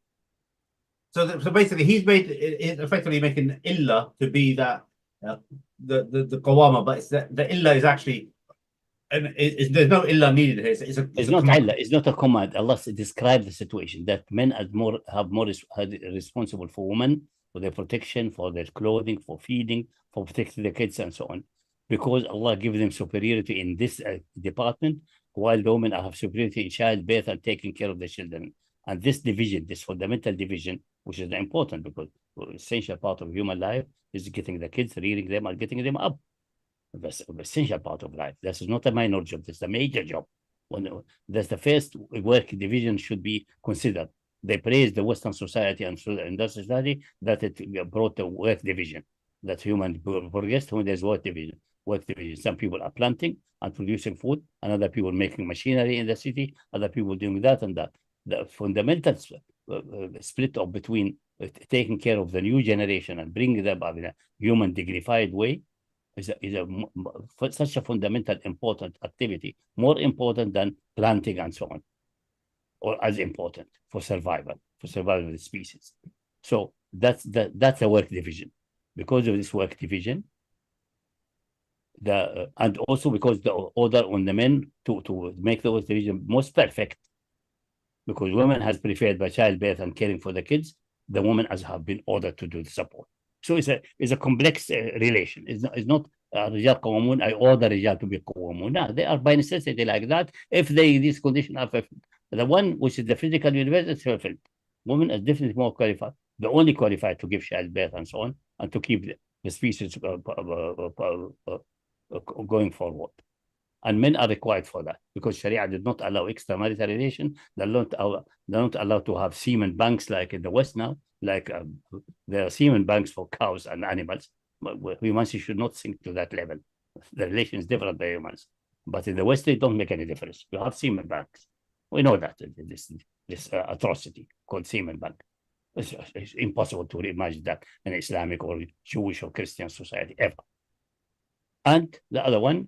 S2: So basically, he's effectively making illah to be that the Qawama, but it's the illah is actually, and there's no illah needed here.
S1: It's not illah. It's not a command. Allah describes the situation that men are more responsible for women, for their protection, for their clothing, for feeding, for protecting the kids, and so on, because Allah gives them superiority in this department, while the women have superiority in childbirth and taking care of the children. And this division, this fundamental division, which is important because the essential part of human life is getting the kids, rearing them, and getting them up. That's the essential part of life. This is not a minor job. This is a major job. That's the first work division should be considered. They praise the Western society and industrial society that it brought the work division. That human progressed when there's work division. Work division. Some people are planting and producing food, and other people making machinery in the city, other people doing that and that. The fundamental split up between taking care of the new generation and bringing them up in a human dignified way is such a fundamental important activity, more important than planting and so on, or as important for survival of the species. So that's a work division. Because of this work division, and also because the order on the men to make the work division most perfect, because women has preferred by childbirth and caring for the kids, the women has have been ordered to do the support. So it's a complex relation. It's not Rijal Qawamun, I order Rijal to be Qawamun. No, they are by necessity like that if these conditions are fulfilled. The one which is the physical universe is fulfilled. Women are definitely more qualified, the only qualified to give childbirth and so on, and to keep the species going forward. And men are required for that because Sharia did not allow extramarital relation. They're not allowed to have semen banks like in the West now. Like there are semen banks for cows and animals. But humans should not sink to that level. The relation is different by humans. But in the West, they don't make any difference. You have semen banks. We know that this atrocity called semen bank. It's impossible to imagine that in Islamic or Jewish or Christian society ever. And the other one,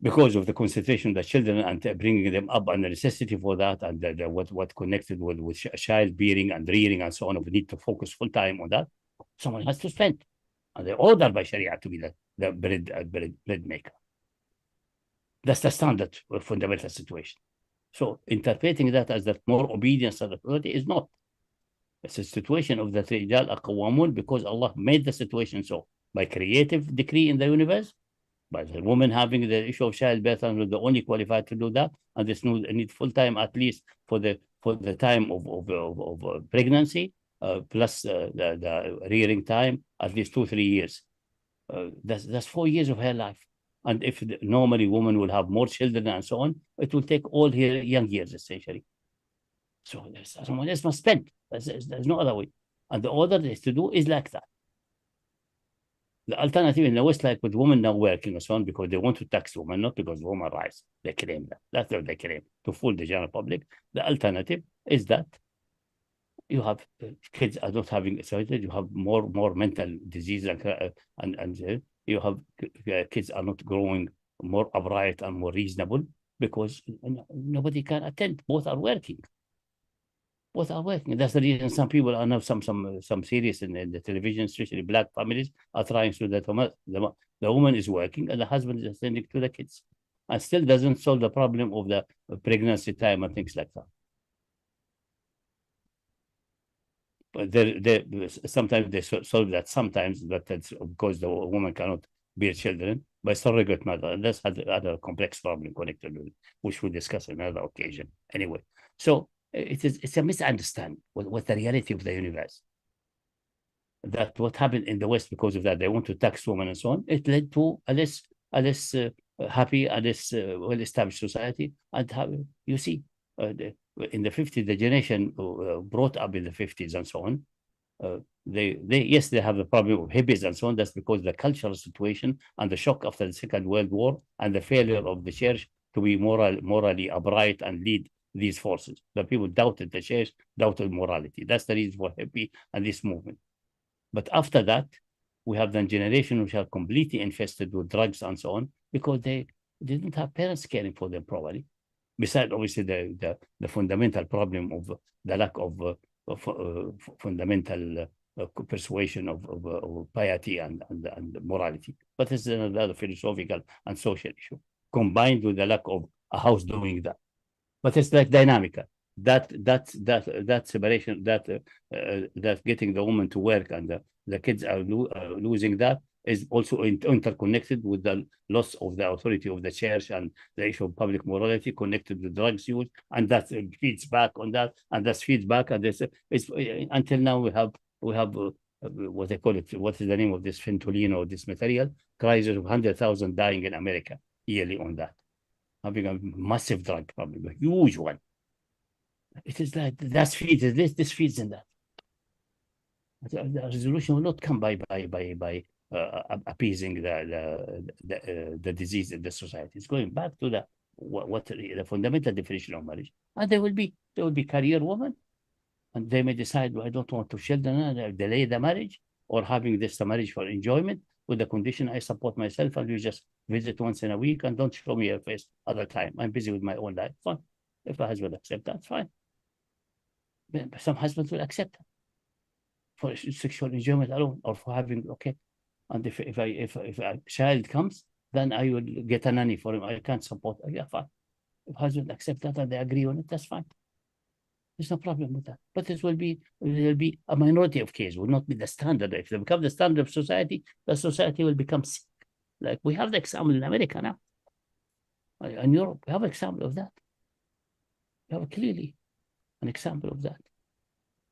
S1: because of the concentration of the children and bringing them up and the necessity for that, and what connected with childbearing and rearing and so on, we need to focus full time on that. Someone has to spend, and they're ordered by Sharia to be the bread maker. That's the standard fundamental situation. So interpreting that as that more obedience to the authority is not. It's a situation of the Rijal Aqawamun because Allah made the situation so by creative decree in the universe. By the woman having the issue of childbirth and the only qualified to do that, and this need full time at least for the time of pregnancy, plus the rearing time, at least 2-3 years. That's 4 years of her life. And if normally women will have more children and so on, it will take all her young years essentially. So someone else must spend. There's no other way. And the order is to do is like that. The alternative in the West, like with women now working and so on, because they want to tax women, not because women rights. They claim that. That's what they claim, to fool the general public. The alternative is that you have kids are not having surgery, you have more mental disease, and you have kids are not growing more upright and more reasonable because nobody can attend. Both are working. Both are working. That's the reason some people are now some series in the television, especially black families, are trying to that the woman is working and the husband is attending to the kids, and still doesn't solve the problem of the pregnancy time and things like that. sometimes they solve that. Sometimes that's because the woman cannot bear children by surrogate mother, and that's other complex problem connected with it, which we'll discuss on another occasion. Anyway, so it's a misunderstanding what the reality of the universe. That what happened in the West because of that, they want to tax women and so on. It led to a less happy, a less well-established society. And you see, in the 50s, the generation brought up in the 50s and so on, they have the problem of hippies and so on. That's because the cultural situation and the shock after the Second World War and the failure of the church to be morally upright and lead these forces. The people doubted the church, doubted morality. That's the reason for hippie and this movement. But after that, we have the generation which are completely infested with drugs and so on because they didn't have parents caring for them properly. Besides, obviously, the fundamental problem of the lack of fundamental persuasion of piety and morality. But it's another philosophical and social issue, combined with the lack of a house doing that. But it's like dynamical. That separation, that getting the woman to work and the kids are losing that is also interconnected with the loss of the authority of the church and the issue of public morality connected with drugs use, and that feeds back on that, and that feeds back, and this is until now we have what they call it. What is the name of this fentanyl or this material? Crisis of 100,000 dying in America yearly on that, having a massive drug problem, a huge one. It is that feeds this feeds in that. The resolution will not come by appeasing the disease in the society. It's going back to the fundamental definition of marriage. And they will be career women, and they may decide, well, I don't want to children, delay the marriage, or having this marriage for enjoyment with the condition I support myself and you just visit once in a week and don't show me your face other time. I'm busy with my own life. Fine. If a husband accepts that, fine. But some husbands will accept that for sexual enjoyment alone, or for having and if a child comes, then I will get a nanny for him. I can't support. Yeah, fine. If husband accept that and they agree on it, that's fine. There's no problem with that. But there will be a minority of cases. Will not be the standard. If they become the standard of society, the society will become sick. Like we have the example in America now. In Europe, we have an example of that. We have clearly an example of that.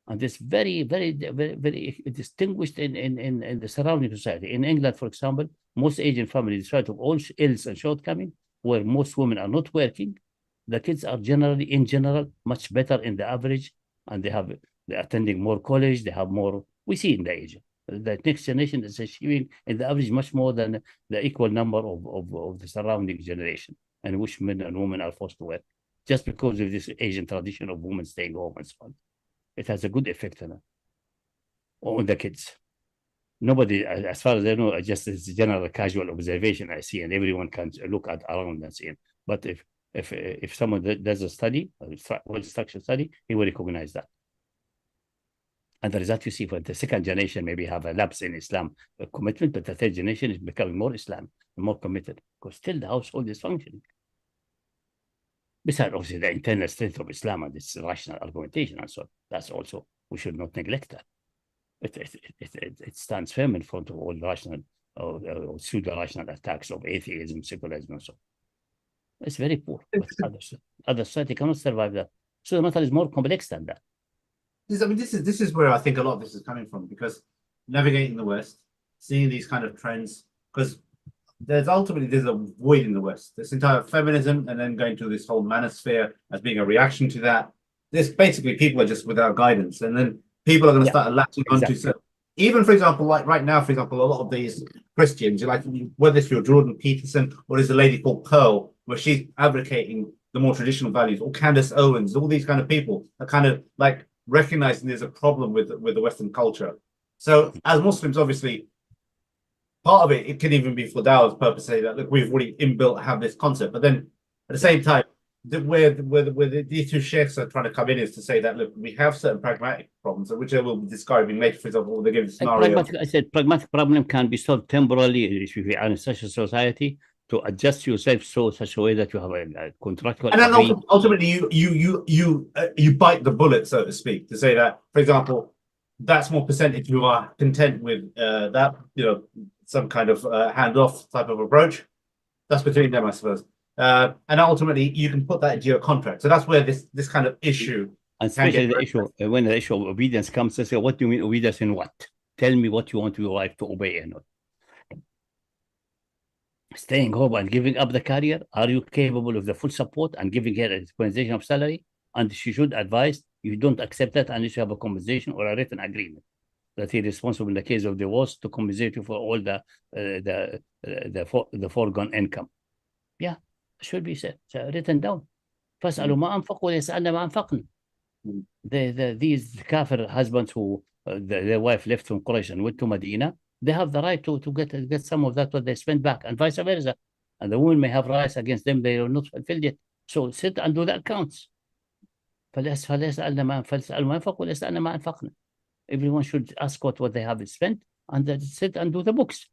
S1: And it's very, very, very, very distinguished in the surrounding society. In England, for example, most Asian families, despite of all ills and shortcomings, where most women are not working, the kids are in general, much better in the average, and they're attending more college, they have more, we see in the Asia. The next generation is achieving in the average much more than the equal number of the surrounding generation, and which men and women are forced to work, just because of this Asian tradition of women staying home and so on. It has a good effect on the kids. Nobody, as far as I know, just as general casual observation I see, and everyone can look at around and see it. But if someone does a study, a well-structured study, he will recognize that. And the result you see for the second generation maybe have a lapse in Islam commitment, but the third generation is becoming more Islam and more committed, because still the household is functioning. Besides, obviously, the internal strength of Islam and its rational argumentation and so on. That's also, we should not neglect that. It stands firm in front of all rational or pseudo-rational attacks of atheism, secularism, and so on. It's very poor. But other society cannot survive that. So the matter is more complex than that.
S2: This is where I think a lot of this is coming from, because navigating the West, seeing these kind of trends, because there's a void in the West. This entire feminism, and then going to this whole manosphere as being a reaction to that. This basically people are just without guidance, and then people are going to start latching onto. So even for example, like right now, for example, a lot of these Christians, whether it's your Jordan Peterson or there's a lady called Pearl, where she's advocating the more traditional values, or Candace Owens, all these kind of people are kind of like recognizing there's a problem with the Western culture. So as Muslims, obviously, part of it can even be for Dawah's purpose, say that look, we've already inbuilt have this concept, but then at the same time, where these two sheikhs are trying to come in is to say that look, we have certain pragmatic problems, which I will be describing later. For example, they give a scenario.
S1: I said pragmatic problem can be solved temporarily if you are in such a society to adjust yourself such a way that you have a contractual.
S2: And then ultimately, you bite the bullet, so to speak, to say that, for example, that's more percentage who are content with that, some kind of hands-off type of approach. That's between them, I suppose. And ultimately, you can put that into your contract. So that's where this kind of issue.
S1: And especially the issue when the issue of obedience comes, they say, "What do you mean obedience in what? Tell me what you want your wife to obey or not." Staying home and giving up the career, are you capable of the full support and giving her a compensation of salary? And she should advise you don't accept that unless you have a compensation or a written agreement that he is responsible in the case of divorce to compensate you for all the foregone income. Yeah, should be said, written down. فاسألوا ما أنفقوا ويسألنا ما أنفقنا. These kafir husbands who their wife left from Quraysh and went to Medina, they have the right to get some of that what they spent back, and vice versa. And the women may have rights against them, they are not fulfilled yet. So sit and do the accounts. فليسألنا ما أنفقوا ويسألنا ما أنفقنا. Everyone should ask what they have spent, and then sit and do the books.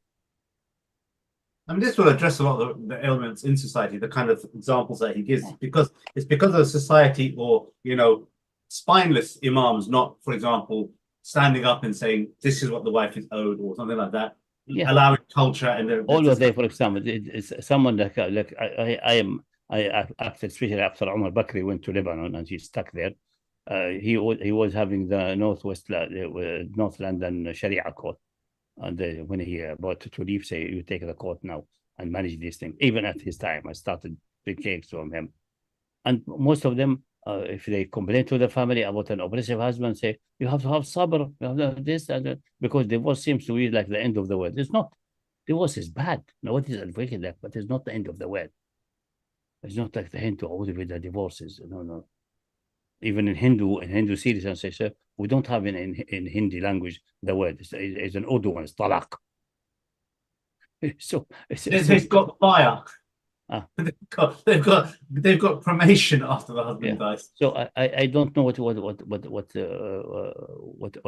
S2: I mean, this will address a lot of the elements in society, the kind of examples that he gives, because it's because of society or, spineless imams, not, for example, standing up and saying, this is what the wife is owed or something like that, allowing culture and
S1: all of them, for example, it's someone like I after, especially after Umar Bakri went to Lebanon and he's stuck there. He was having the North London Sharia court, and when he about to leave, say you take the court now and manage these things. Even at his time, I started big cakes from him, and most of them, if they complain to the family about an oppressive husband, say you have to have sabr, you have to have this and that, because divorce seems to be like the end of the world. It's not. Divorce is bad. Nobody is advocating that, but it's not the end of the world. It's not like the Hindu with the divorces. No. Even in Hindu series, and say, sir, we don't have in Hindi language the word. It's an Urdu one. It's talaq. So
S2: they've got fire. They've got cremation after the husband dies.
S1: So I don't know what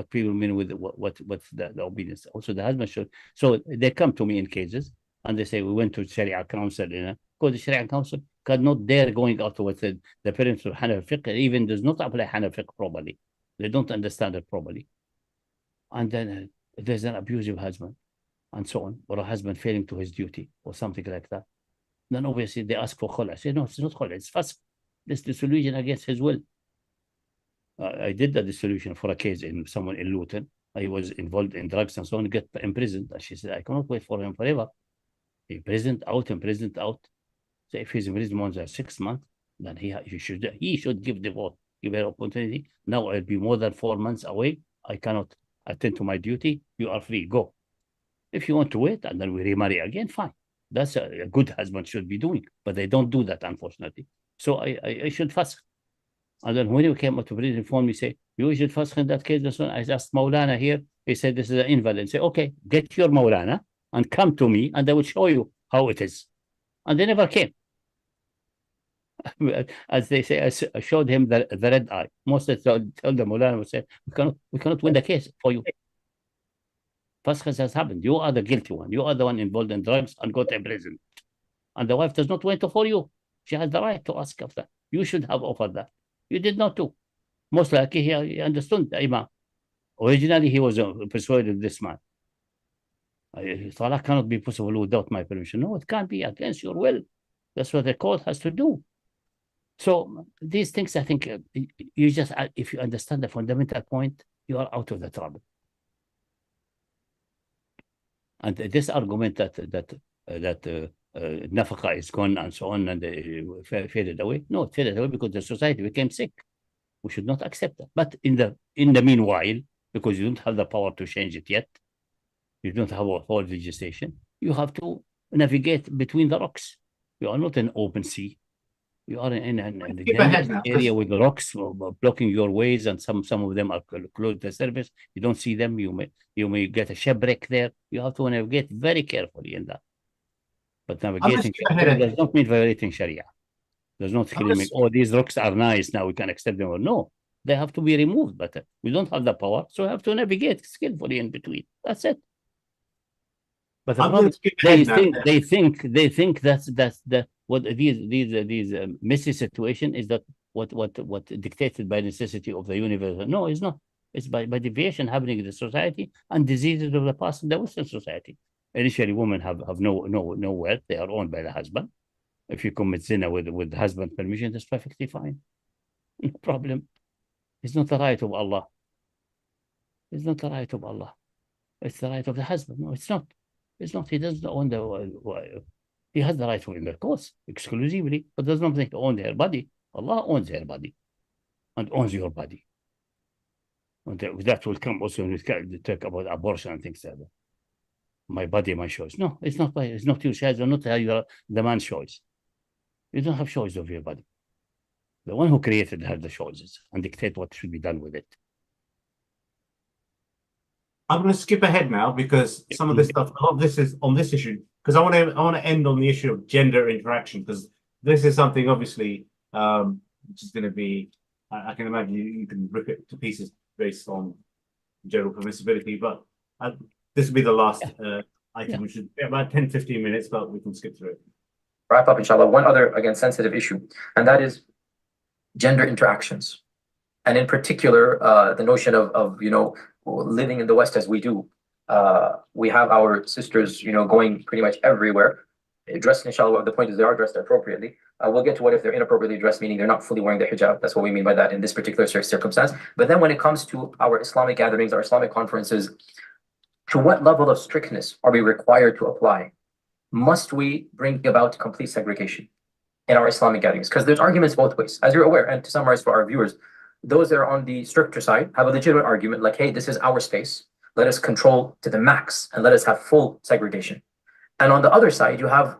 S1: people mean with what the obedience. Also, the husband should. So they come to me in cases and they say we went to Sharia council, because the Sharia council cannot dare going out towards the parents of Hanafi fiqh, even does not apply Hanafi fiqh properly. They don't understand it properly. And then there's an abusive husband and so on, or a husband failing to his duty or something like that. Then obviously they ask for khula. I say, no, it's not khula, it's fasq. This dissolution against his will. I did the dissolution for a case in someone in Luton. I was involved in drugs and so on, get imprisoned. And she said, I cannot wait for him forever. Imprisoned out. So if he's imprisoned more than 6 months, then he should give divorce, give her opportunity. Now I'll be more than 4 months away. I cannot attend to my duty. You are free, go. If you want to wait and then we remarry again, fine. That's a good husband should be doing, but they don't do that, unfortunately. So I should fasq. And then when he came out to prison, phone me, say, you should fasq in that case. I asked Maulana here. He said, this is an invalid. Say, okay, get your Maulana and come to me and I will show you how it is. And they never came. As they say, I showed him the red eye. Most of the told the Maulana would say, we cannot win the case for you. Fasq has happened. You are the guilty one. You are the one involved in drugs and got imprisoned. And the wife does not wait for you. She has the right to ask of that. You should have offered that. You did not do. Most likely he understood the Imam. Originally, he was persuaded this man. Talaq cannot be possible without my permission. No, it can't be against your will. That's what the court has to do. So these things, I think, you just, if you understand the fundamental point, you are out of the trouble. And this argument that nafaqah is gone and so on and faded away. No, it faded away because the society became sick. We should not accept that. But in the meanwhile, because you don't have the power to change it yet, you don't have a whole legislation, you have to navigate between the rocks. You are not an open sea. You are in an area with the rocks blocking your ways, and some of them are closed to service. You don't see them. You may get a shipwreck there. You have to navigate very carefully in that. But navigating does not mean violating Sharia. Does not mean, oh, these rocks are nice, now we can accept them. Or no, they have to be removed. But we don't have the power, so we have to navigate skillfully in between. That's it. But they think that's the what these messy situation is that what dictated by necessity of the universe. No, it's not. It's by deviation happening in the society and diseases of the past in the Western society. Initially, women have no wealth. They are owned by the husband. If you commit zina with husband's permission, that's perfectly fine. No problem. It's not the right of Allah. It's not the right of Allah. It's the right of the husband. No, it's not. It's not. He doesn't own he has the right to intercourse exclusively, but does not own her body. Allah owns her body and owns your body. And that will come also when we talk about abortion and things like that. My body, my choice. No, it's not your choice, or not the man's choice. You don't have choice of your body. The one who created has the choices and dictate what should be done with it.
S2: I'm going to skip ahead now because some of this stuff, a lot of this is on this issue, because I want to end on the issue of gender interaction, because this is something obviously which is going to be, I can imagine you can rip it to pieces based on general permissibility, but this will be the last item, which is about 10-15 minutes, but we can skip through it.
S4: Wrap up, inshallah. One other, again, sensitive issue, and that is gender interactions. And in particular, the notion of living in the West as we do. We have our sisters, going pretty much everywhere, dressed, inshallah. The point is they are dressed appropriately. We'll get to what if they're inappropriately dressed, meaning they're not fully wearing the hijab. That's what we mean by that in this particular circumstance. But then when it comes to our Islamic gatherings, our Islamic conferences, to what level of strictness are we required to apply? Must we bring about complete segregation in our Islamic gatherings? Because there's arguments both ways. As you're aware, and to summarize for our viewers, those that are on the stricter side have a legitimate argument like, hey, this is our space. Let us control to the max and let us have full segregation. And on the other side, you have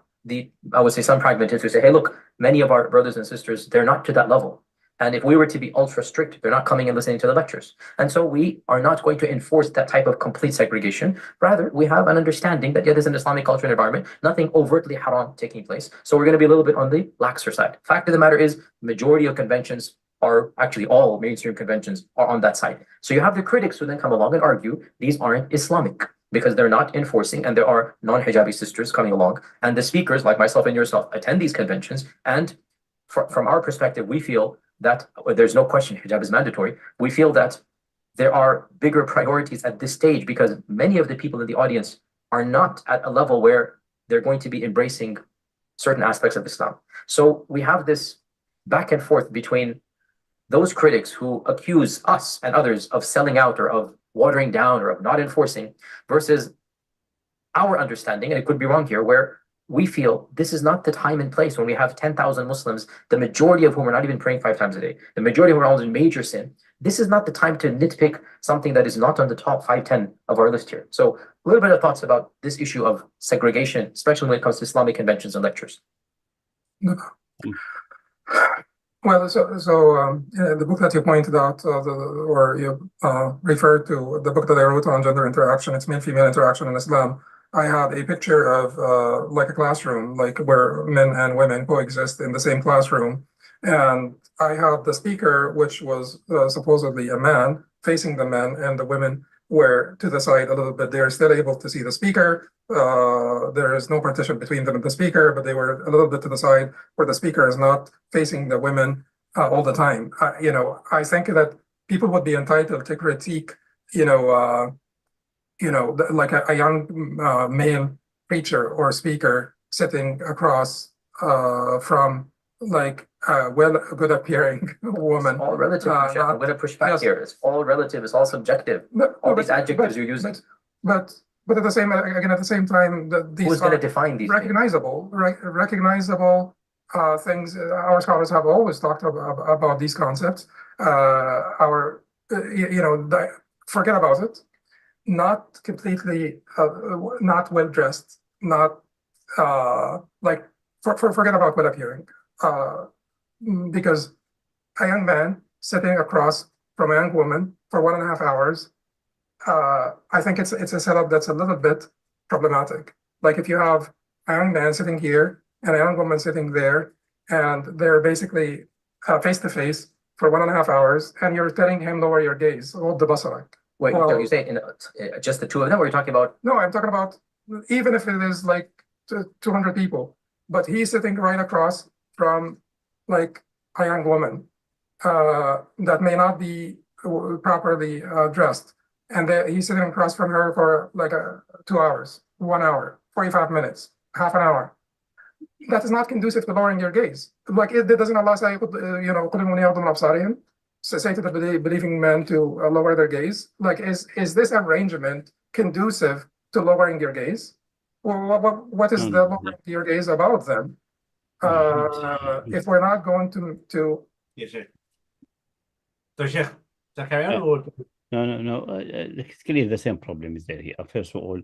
S4: I would say some pragmatists who say, hey, look, many of our brothers and sisters, they're not to that level. And if we were to be ultra strict, they're not coming and listening to the lectures. And so we are not going to enforce that type of complete segregation. Rather, we have an understanding that, there's an Islamic culture and environment, nothing overtly haram taking place. So we're going to be a little bit on the laxer side. Fact of the matter is, majority of conventions are actually all mainstream conventions are on that side. So you have the critics who then come along and argue these aren't Islamic because they're not enforcing, and there are non-hijabi sisters coming along. And the speakers, like myself and yourself, attend these conventions. And from our perspective, we feel that there's no question hijab is mandatory. We feel that there are bigger priorities at this stage because many of the people in the audience are not at a level where they're going to be embracing certain aspects of Islam. So we have this back and forth between those critics who accuse us and others of selling out or of watering down or of not enforcing versus our understanding, and it could be wrong here, where we feel this is not the time and place when we have 10,000 Muslims, the majority of whom are not even praying 5 times a day, the majority of whom are all in major sin. This is not the time to nitpick something that is not on the top 5, 10 of our list here. So a little bit of thoughts about this issue of segregation, especially when it comes to Islamic conventions and lectures.
S3: Well, the book that you pointed out, or you referred to, the book that I wrote on gender interaction, it's male-female interaction in Islam. I had a picture of like a classroom, like where men and women coexist in the same classroom. And I had the speaker, which was supposedly a man, facing the men, and the women were to the side a little bit. They're still able to see the speaker. There is no partition between them and the speaker, but they were a little bit to the side where the speaker is not facing the women all the time. I think that people would be entitled to critique, like a young male preacher or speaker sitting across from like a good appearing woman.
S4: It's all relative. I'm going to push back here. It's all relative. It's all subjective. All these adjectives you're using.
S3: But at the same time, these
S4: who's going to define these
S3: recognizable things. Our scholars have always talked about these concepts. Forget about it. Not completely, not well dressed. Not forget about well appearing. Because a young man sitting across from a young woman for 1.5 hours, I think it's a setup that's a little bit problematic. Like if you have a young man sitting here and a young woman sitting there, and they're basically face to face for 1.5 hours, and you're telling him lower your gaze, hold the basarak.
S4: Wait, you're saying just the two of them, or are you talking about?
S3: No, I'm talking about even if it is like 200 people, but he's sitting right across from like a young woman that may not be properly dressed, and he's sitting across from her for like 2 hours, 1 hour, 45 minutes, half an hour. That is not conducive to lowering your gaze. Like, doesn't Allah say, say to the believing men to lower their gaze? Like, is this arrangement conducive to lowering your gaze? Well, what is the lowering your gaze about then? If we're not going to
S2: Yes, sir. So, Sheikh, carry on, or?
S1: No. It's clear the same problem is there here. First of all,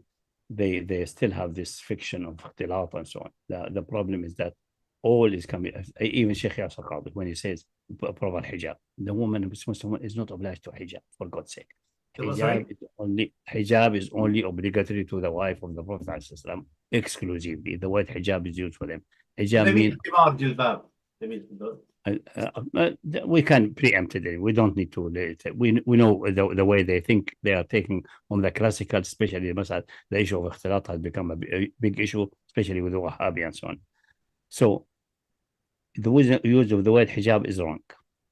S1: they still have this fiction of ikhtilaf and so on. The problem is that all is coming. Even Sheikh Yasir Qadhi, when he says proper hijab, the woman who is Muslim is not obliged to hijab, for God's sake. Hijab is only obligatory to the wife of the Prophet ﷺ, exclusively. The word hijab is used for them. Hijab means we can preempt it. We don't need to. We know the way they think. They are taking on the classical, especially the issue of ikhtilat has become a big issue, especially with the Wahhabi and so on. So the use of the word hijab is wrong.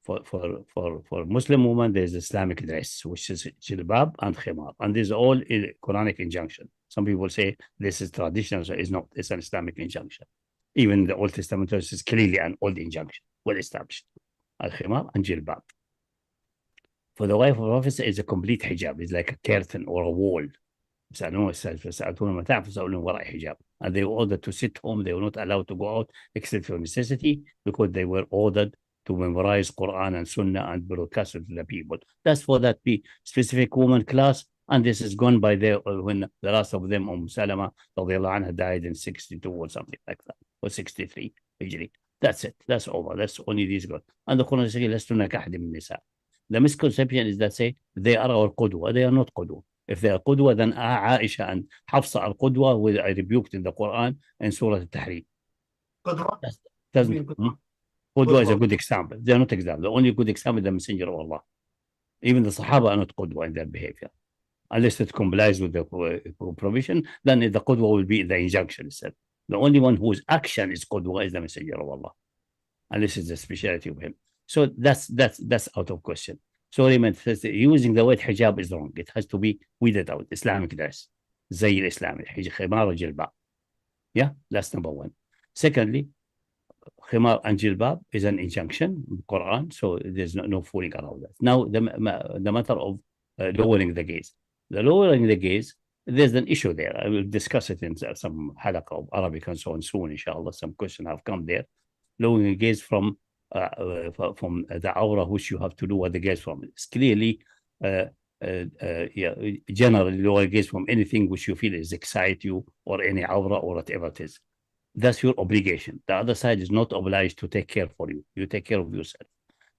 S1: For Muslim women, there is Islamic dress, which is jilbab and khimar, and this is all a Quranic injunction. Some people say this is traditional, so it's not. It's an Islamic injunction. Even the Old Testament is clearly an old injunction, well established. Al-khimar and jilbab. For the wife of the Prophet, it's a complete hijab. It's like a curtain or a wall. And they were ordered to sit home. They were not allowed to go out except for necessity, because they were ordered to memorize Quran and Sunnah and broadcast it to the people. That's for that specific woman class. And this is gone by when the last of them, Salama, anha, died in 62 or something like that, or 63 Hijri. That's it. That's over. That's only these God. And the Quran says, the misconception is that say they are our qudwa. They are not qudwa. If they are qudwa, then Aisha and Hafsa are qudwa, which I rebuked in the Quran in Surah Al-Tahrim. Qudwa is a good example. They are not example. The only good example is the Messenger of Allah. Even the Sahaba are not qudwa in their behavior. Unless it complies with the provision, then the qudwa will be the injunction itself. The only one whose action is qudwa is the Messenger of Allah. Unless it's the speciality of him. So that's out of question. So using the word hijab is wrong. It has to be weeded out. Islamic dress. Zay al-Islamic. Khimar or jilbab. Yeah, that's number one. Secondly, khimar and jilbab is an injunction in the Quran, so there's no fooling around that. Now, the matter of lowering the gaze. The lowering the gaze, there's an issue there. I will discuss it in some halaqah of Arabic and so on soon, inshallah. Some questions have come there. Lowering the gaze from the awrah, which you have to lower the gaze from. It's clearly, generally lower gaze from anything which you feel is excite you, or any awrah or whatever it is. That's your obligation. The other side is not obliged to take care for you. You take care of yourself.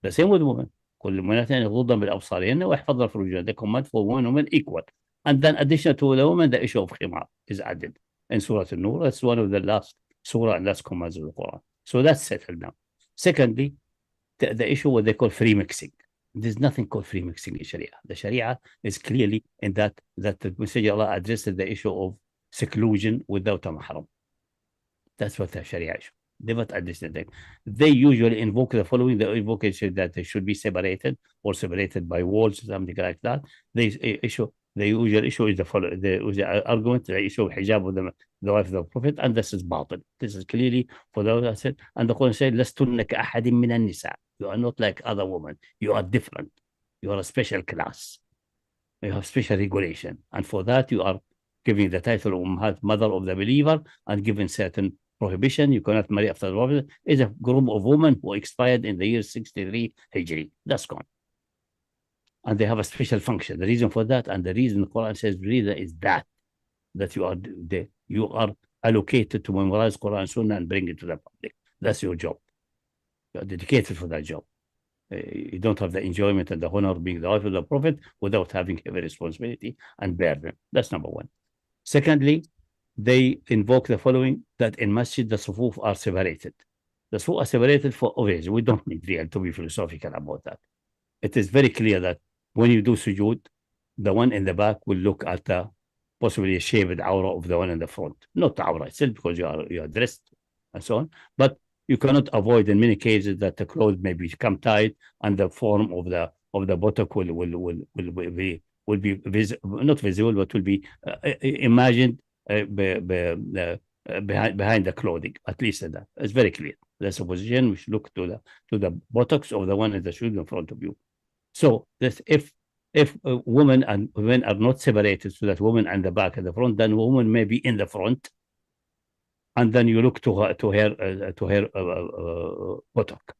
S1: The same with women. كل المؤمنات يغضن بالأبصارهن ويحفظن فروجهن. The command for women and women equal. And then additional to the women, the issue of khimar is added in Surah An-Nur. That's one of the last surah and last commands of the Quran. So that's settled now. Secondly, the issue what they call free mixing. There's nothing called free mixing in Sharia. The Sharia is clearly in that the Messenger of Allah addressed the issue of seclusion without a mahram. That's what the Sharia issue. They not understand that. They usually invoke the following: the invocation that they should be separated or separated by walls or something like that. The usual issue is the following: the argument, the issue of hijab with the wife of the Prophet, and this is batil. This is clearly for those that said, and the Quran said, "Lastunna ka'ahadin min an-nisa." You are not like other women. You are different. You are a special class. You have special regulation, and for that you are giving the title of mother of the believer and given certain prohibition. You cannot marry after the Prophet. Is a group of women who expired in the year 63 Hijri. That's gone. And they have a special function. The reason for that, and the reason the Quran says is that you are allocated to memorize Quran Sunnah and bring it to the public. That's your job. You are dedicated for that job. You don't have the enjoyment and the honor of being the wife of the Prophet without having heavy responsibility and burden. That's number one. Secondly, they invoke the following: that in masjid the sufuf are separated. The sufuf are separated for obvious. We don't need to be philosophical about that. It is very clear that when you do sujood, the one in the back will look at the possibly a shaved awrah of the one in the front. Not the awrah itself, because you are dressed and so on. But you cannot avoid in many cases that the clothes may become tight and the form of the the buttock will be not visible, but will be imagined behind the clothing. At least that it's very clear. The supposition we should look to the buttocks of the one in the shoes in front of you. So this if women and men are not separated, so that woman and the back and the front, then woman may be in the front, and then you look to her buttock.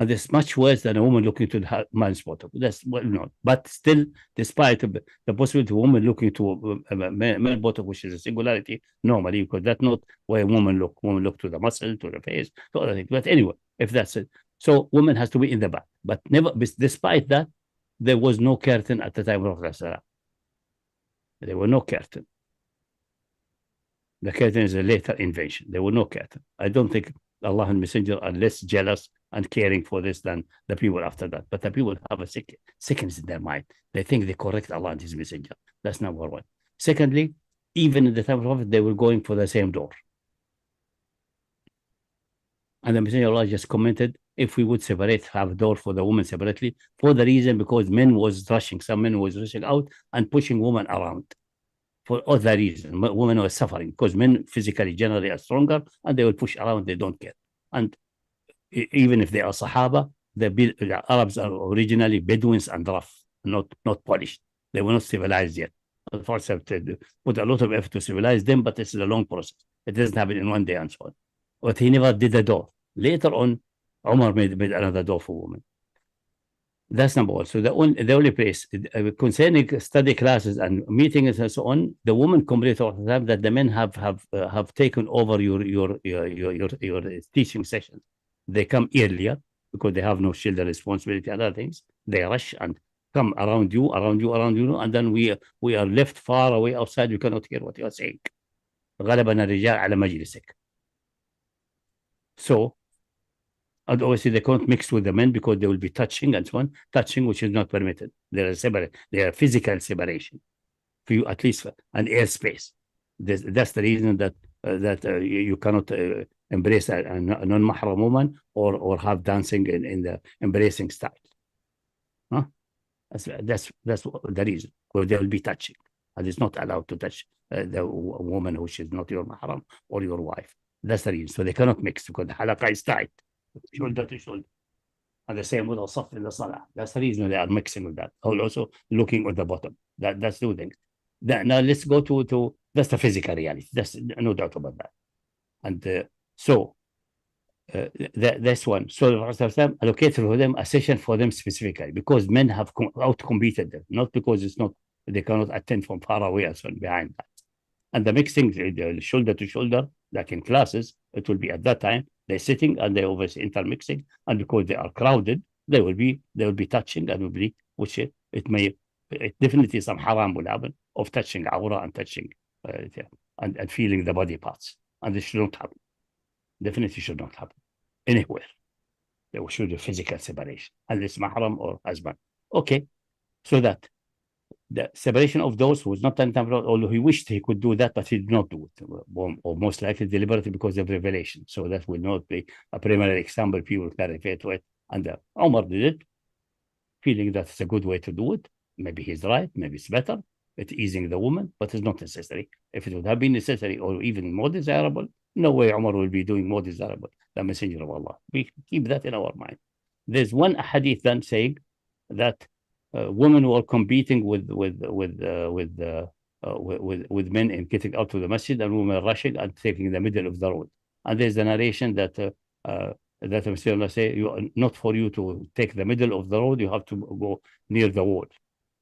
S1: And it's much worse than a woman looking to the man's bottom. That's well known. But still, despite the possibility of a woman looking to a male bottom, which is a singularity normally, because that's not where women look. Women look to the muscle, to the face, to other things. But anyway, if that's it. So woman has to be in the back. But never, despite that, there was no curtain at the time of Rasulullah. There were no curtain. The curtain is a later invention. There were no curtain. I don't think Allah and Messenger are less jealous and caring for this than the people after that. But the people have a sickness in their mind. They think they correct Allah and His Messenger. That's number one. Secondly, even in the time of Prophet, they were going for the same door. And the Messenger of Allah just commented, if we would have a door for the women separately, for the reason because men was rushing, some men was rushing out and pushing women around. For other reason, women were suffering because men physically generally are stronger and they will push around, they don't care. And even if they are Sahaba, the Arabs are originally Bedouins and rough, not polished. They were not civilized yet. The Prophet have put a lot of effort to civilize them, but it's a long process. It doesn't happen in one day and so on. But he never did a door. Later on, Umar made another door for women. That's number one. So the only place concerning study classes and meetings and so on, the women complain that the men have taken over your teaching sessions. They come earlier because they have no children responsibility and other things. They rush and come around you, and then we are left far away outside. You cannot hear what you are saying. غلبنا الرجال على مجلسك. So, and obviously they can't mix with the men because they will be touching and so on. Touching, which is not permitted. There are separate. There are physical separation for you, at least, and airspace. That's the reason that you cannot embrace a non-mahram woman or have dancing in the embracing style. Huh? That's the reason. Because they will be touching, and it's not allowed to touch the woman which is not your mahram or your wife. That's the reason. So they cannot mix because the halaqah is tight. Shoulder to shoulder. And the same with the saf in the salah. That's the reason they are mixing with that. Also looking at the bottom. That's two things. Now let's go to that's the physical reality. That's no doubt about that. And so that's one. So the Prophet allocated for them a session for them specifically because men have out-competed them, not because it's not they cannot attend from far away and so on behind that. And the mixing, shoulder to shoulder, like in classes, it will be at that time. They're sitting and they're obviously intermixing, and because they are crowded, they will be touching and will be, which it definitely some haram will happen of touching awrah and touching and feeling the body parts, and this should not happen. Definitely should not happen anywhere. There should be physical separation, unless mahram or husband. Okay, so that the separation of those who was not temporal, although he wished he could do that, but he did not do it, or most likely deliberately because of revelation. So that will not be a primary example. People clarify to it, and Umar did it, feeling that it's a good way to do it. Maybe he's right, maybe it's better. It's easing the woman, but it's not necessary. If it would have been necessary or even more desirable, no way Umar will be doing more desirable than Messenger of Allah. We keep that in our mind. There's one hadith then saying that women were competing with men in getting out to the masjid, and women rushing and taking the middle of the road. And there's the narration that the Messenger say, not for you to take the middle of the road, you have to go near the wall.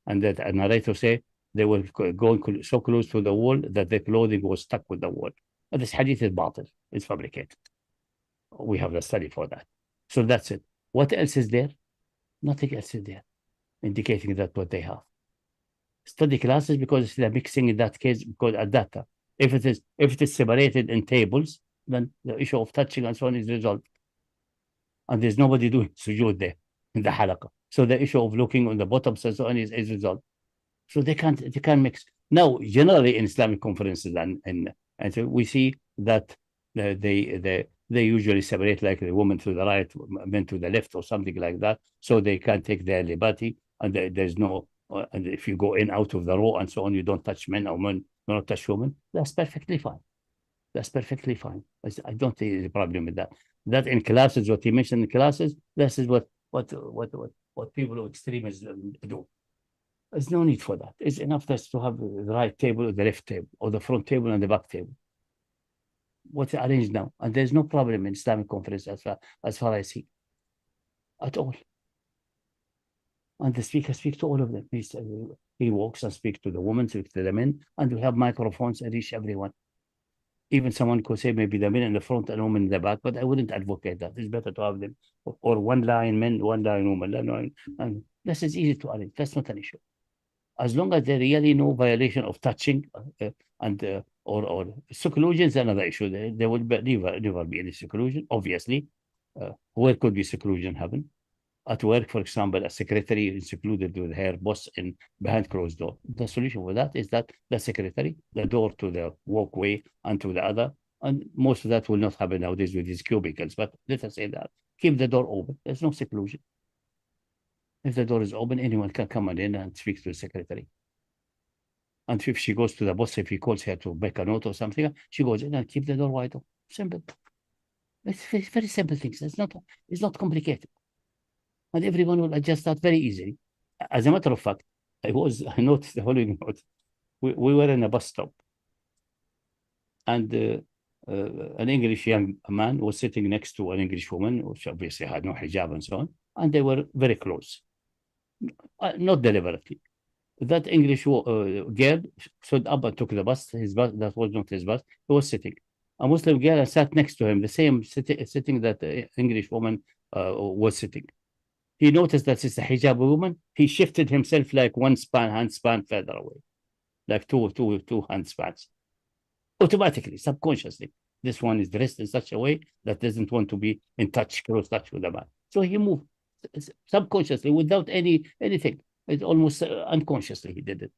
S1: And that a narrator say they were going so close to the wall that their clothing was stuck with the wall. And this hadith is batil, it's fabricated. We have the study for that. So that's it. What else is there? Nothing else is there, indicating that what they have. Study classes, because they're mixing in that case, because at that time, if it is separated in tables, then the issue of touching and so on is resolved. And there's nobody doing sujood there in the halaqah. So the issue of looking on the bottoms and so on is resolved. So they can't mix. Now, generally in Islamic conferences and so we see that the they usually separate like the woman to the right, men to the left, or something like that, so they can take their liberty, and there's no. And if you go in out of the row and so on, you don't touch men, or men don't touch women. That's perfectly fine. That's perfectly fine. I don't see the problem with that. That in classes, what he mentioned in classes, this is what people of extremism do. There's no need for that. It's enough just to have the right table or the left table, or the front table and the back table. What's arranged now? And there's no problem in Islamic conference as far as I see at all. And the speaker speaks to all of them. He walks and speaks to the women, speaks to the men, and we have microphones and reach everyone. Even someone could say maybe the men in the front and women in the back, but I wouldn't advocate that. It's better to have them, or one line men, one line women. And this is easy to arrange. That's not an issue. As long as there really no violation of touching or seclusion is another issue. There will never be any seclusion, obviously. Where could be seclusion happen? At work, for example, a secretary is secluded with her boss behind closed door. The solution for that is that the secretary, the door to the walkway and to the other, and most of that will not happen nowadays with these cubicles, but let us say that. Keep the door open. There's no seclusion. If the door is open, anyone can come in and speak to the secretary. And if she goes to the boss, if he calls her to make a note or something, she goes in and keep the door wide open. Simple. It's very simple things. It's not complicated. And everyone will adjust that very easily. As a matter of fact, I noticed the following note. We were in a bus stop, and an English young man was sitting next to an English woman, which obviously had no hijab and so on, and they were very close. Not deliberately. That English girl stood up and took the bus. His bus, that was not his bus. He was sitting. A Muslim girl sat next to him, the same sitting that the English woman was sitting. He noticed that it's a hijab woman. He shifted himself like one hand span further away, like two hand spans. Automatically, subconsciously. This one is dressed in such a way that doesn't want to be in close touch with the man. So he moved subconsciously without anything. It's almost unconsciously he did it.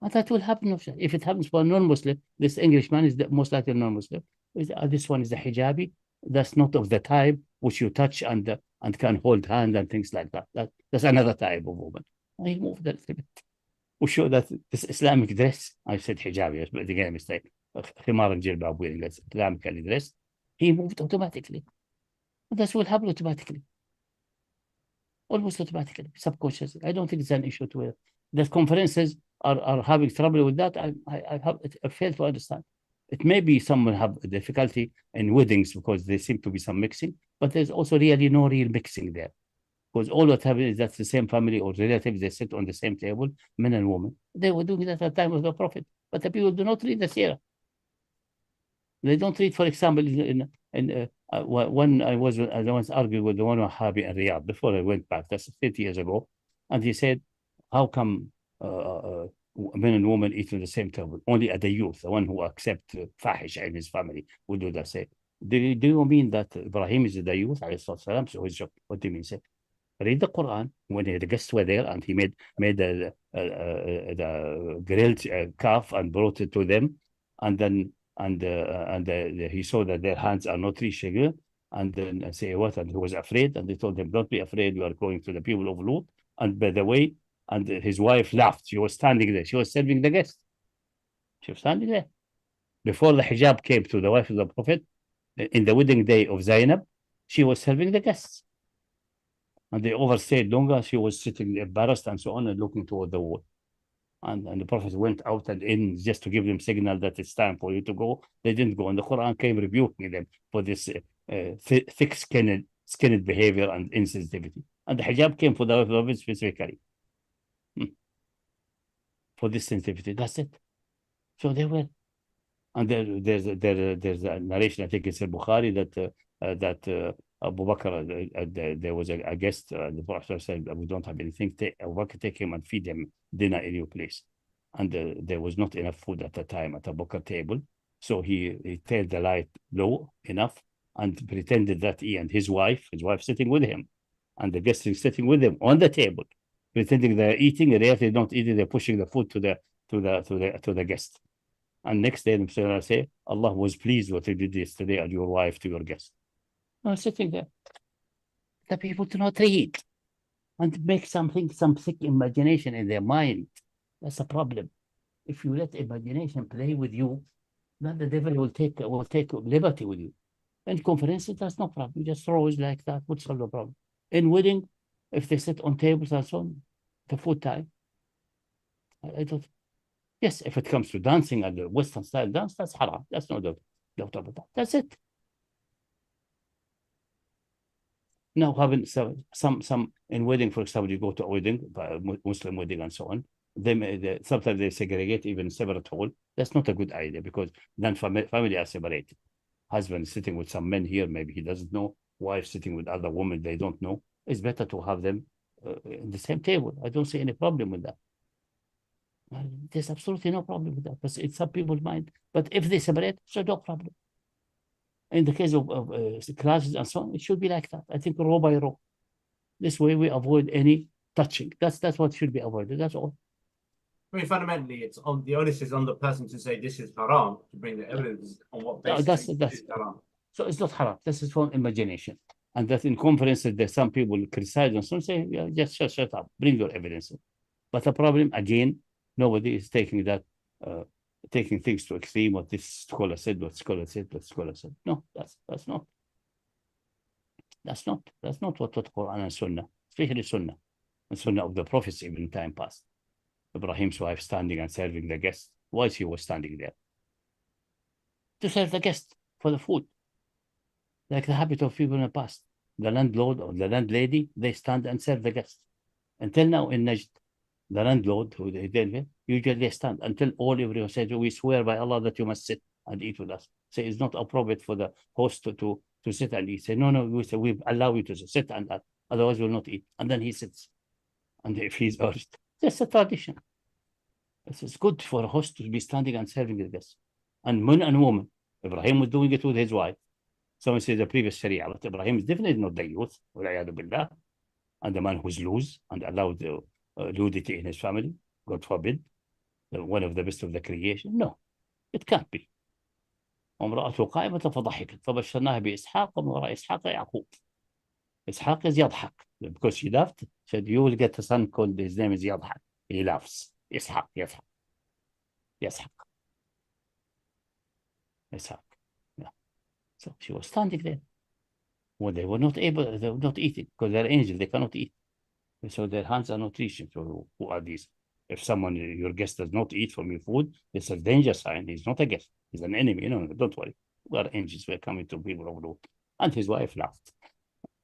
S1: And that will happen. If it happens for a non-Muslim, this Englishman is most likely a non-Muslim. This one is a hijabi. That's not of the type which you touch and can hold hand and things like that. That's another type of woman. And he moved a little bit. We show that this Islamic dress, I said hijabi, but again, mistake. Khimar and jilbab wearing Islamically dressed. He moved automatically. And this will happen automatically. Almost automatically, subconsciously. I don't think it's an issue to it. The conferences are having trouble with that. I fail to understand. It may be someone have difficulty in weddings because there seem to be some mixing, but there's also really no real mixing there. Because all what happens is that the same family or relatives, they sit on the same table, men and women. They were doing that at the time of the Prophet. But the people do not read the Sirah. They don't read, for example, when I was arguing with the one Wahhabi in Riyadh before I went back, that's 30 years ago, and he said, how come men and women eat on the same table? Only at the youth, the one who accept fahish in his family, will do that. Say, do you mean that Ibrahim is the youth? So what do you mean? Say, read the Quran. When the guests were there, and he made the grilled calf and brought it to them, and then he saw that their hands are not reaching, and then say what? And he was afraid, and they told him, "Don't be afraid. We are going to the people of Lut." And by the way, and his wife laughed. She was standing there. She was serving the guests. She was standing there before the hijab came to the wife of the Prophet. In the wedding day of Zainab, she was serving the guests, and they overstayed longer. She was sitting embarrassed and so on, and looking toward the wall. And the Prophet went out and in just to give them signal that it's time for you to go. They didn't go. And the Quran came rebuking them for this thick-skinned behavior and insensitivity. And the hijab came for the Prophet specifically. For this sensitivity. That's it. So they were. And there's a narration, I think it's in Bukhari, that Abu Bakr, there was a guest, the Prophet said, we don't have anything, Abu Bakr, take him and feed him dinner in your place. And there was not enough food at the time at Abu Bakr table. So he turned the light low enough and pretended that he and his wife sitting with him, and the guest is sitting with him on the table, pretending they're eating, and they're not eating, they're pushing the food to the guest. And next day, the Messenger say, Allah was pleased what you did yesterday and your wife to your guest. I'm sitting there. The people do not read and make some sick imagination in their mind. That's a problem. If you let imagination play with you, then the devil will take liberty with you. In conferences, that's no problem. You just throw it like that, would solve the problem. In wedding, if they sit on tables and so on, the food time, I don't. Yes, if it comes to dancing and the Western style dance, that's haram. That's no doubt about that. That's it. Now, having some in wedding, for example, you go to a wedding, Muslim wedding and so on. Sometimes they segregate even separate hall. That's not a good idea because then family are separated. Husband sitting with some men here, maybe he doesn't know. Wife sitting with other women they don't know. It's better to have them in the same table. I don't see any problem with that. There's absolutely no problem with that. But it's some people's mind. But if they separate, so no problem. In the case of classes and so on, it should be like that. I think row by row. This way we avoid any touching. That's what should be avoided. That's all.
S2: I mean, fundamentally, it's on the onus is on the person to say this is haram, to bring the evidence on what basis
S1: that's
S2: is haram.
S1: So it's not haram. This is from imagination. And that in conferences, there's some people criticize and some say, yeah, just shut up, bring your evidence. But the problem, again, nobody is taking that, taking things to extreme, what this scholar said, what scholar said, what scholar said. No, that's not what Quran and Sunnah, especially Sunnah, and Sunnah of the prophets even in time past. Ibrahim's wife standing and serving the guest. Why she was standing there? To serve the guest for the food. Like the habit of people in the past. The landlord or the landlady, they stand and serve the guest. Until now in Najd, the landlord who they deal with, usually they stand until everyone says, we swear by Allah that you must sit and eat with us. So it's not appropriate for the host to sit and eat. Say, no, we say, we allow you to sit and otherwise we'll not eat. And then he sits. And if he's urged, that's a tradition. It's good for a host to be standing and serving the guests. And men and women. Ibrahim was doing it with his wife. Someone says the previous Sharia, but Ibrahim is definitely not the youth, and the man who's loose and allowed nudity in his family, God forbid, one of the best of the creation. No, it can't be. امرأته قائمة فضحكت فبشرناها بإسحاق ومن وراء إسحاق يعقوب. Ishaq is يضحك because she laughed. Said you will get a son called his name is يضحك. He laughs. Ishaq. Yeah. So she was standing there. Well, they were not eating because they're angels. They cannot eat. So their hands are not reaching. So who are these? If someone, your guest does not eat from your food, it's a danger sign. He's not a guest. He's an enemy. No, don't worry. We are angels. We're coming to people of Lut. And his wife laughed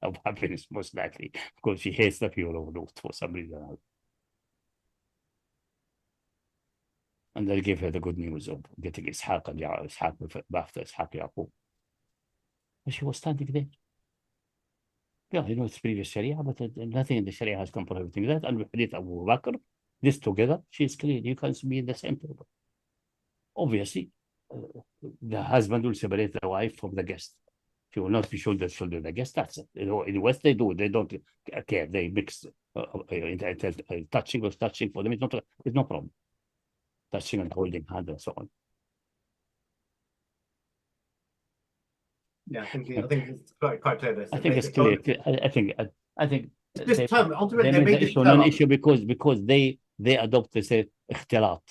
S1: of happiness, most likely, because she hates the people of Lut for some reason. And they gave her the good news of getting Ishaq and Ishaq after Ishaq Yaqub. And she was standing there. Yeah, it's previous Sharia, but nothing in the Sharia has come prohibiting that. And with Hadith Abu Bakr, this together, she's clear. You can be in the same table. Obviously, the husband will separate the wife from the guest. She will not be shoulder to shoulder the guest. That's it. In the West, they do. They don't care. They mix touching for them. It's no problem. Touching and holding hand and so on.
S2: Yeah, I think it's quite clear.
S1: I think it's clear. I think
S2: this term ultimately
S1: they made the issue non-issue because they adopt they say اختلاط,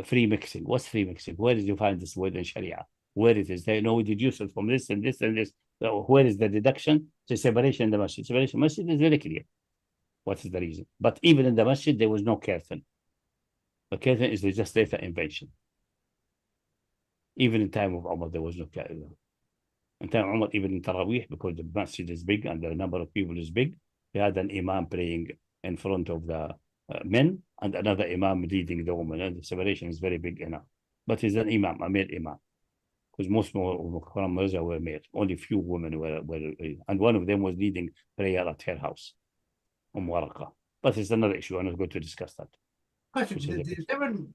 S1: free mixing. What's free mixing? Where did you find this word in Sharia? Where it is? They know we deduce it from this and this and this. So where is the deduction? The separation in the masjid. Separation in the masjid is very clear. What is the reason? But even in the masjid, there was no curtain. The curtain is just later invention. Even in time of Umar, there was no curtain. In time of Umar, even in Taraweeh, because the masjid is big and the number of people is big, they had an imam praying in front of the men and another imam leading the women. And the separation is very big enough. But he's an imam, a male imam. Because most Quran Mirza were male. Only few women were, and one of them was leading prayer at her house. Waraqah. But it's another issue. I'm not going to discuss that.
S2: Question.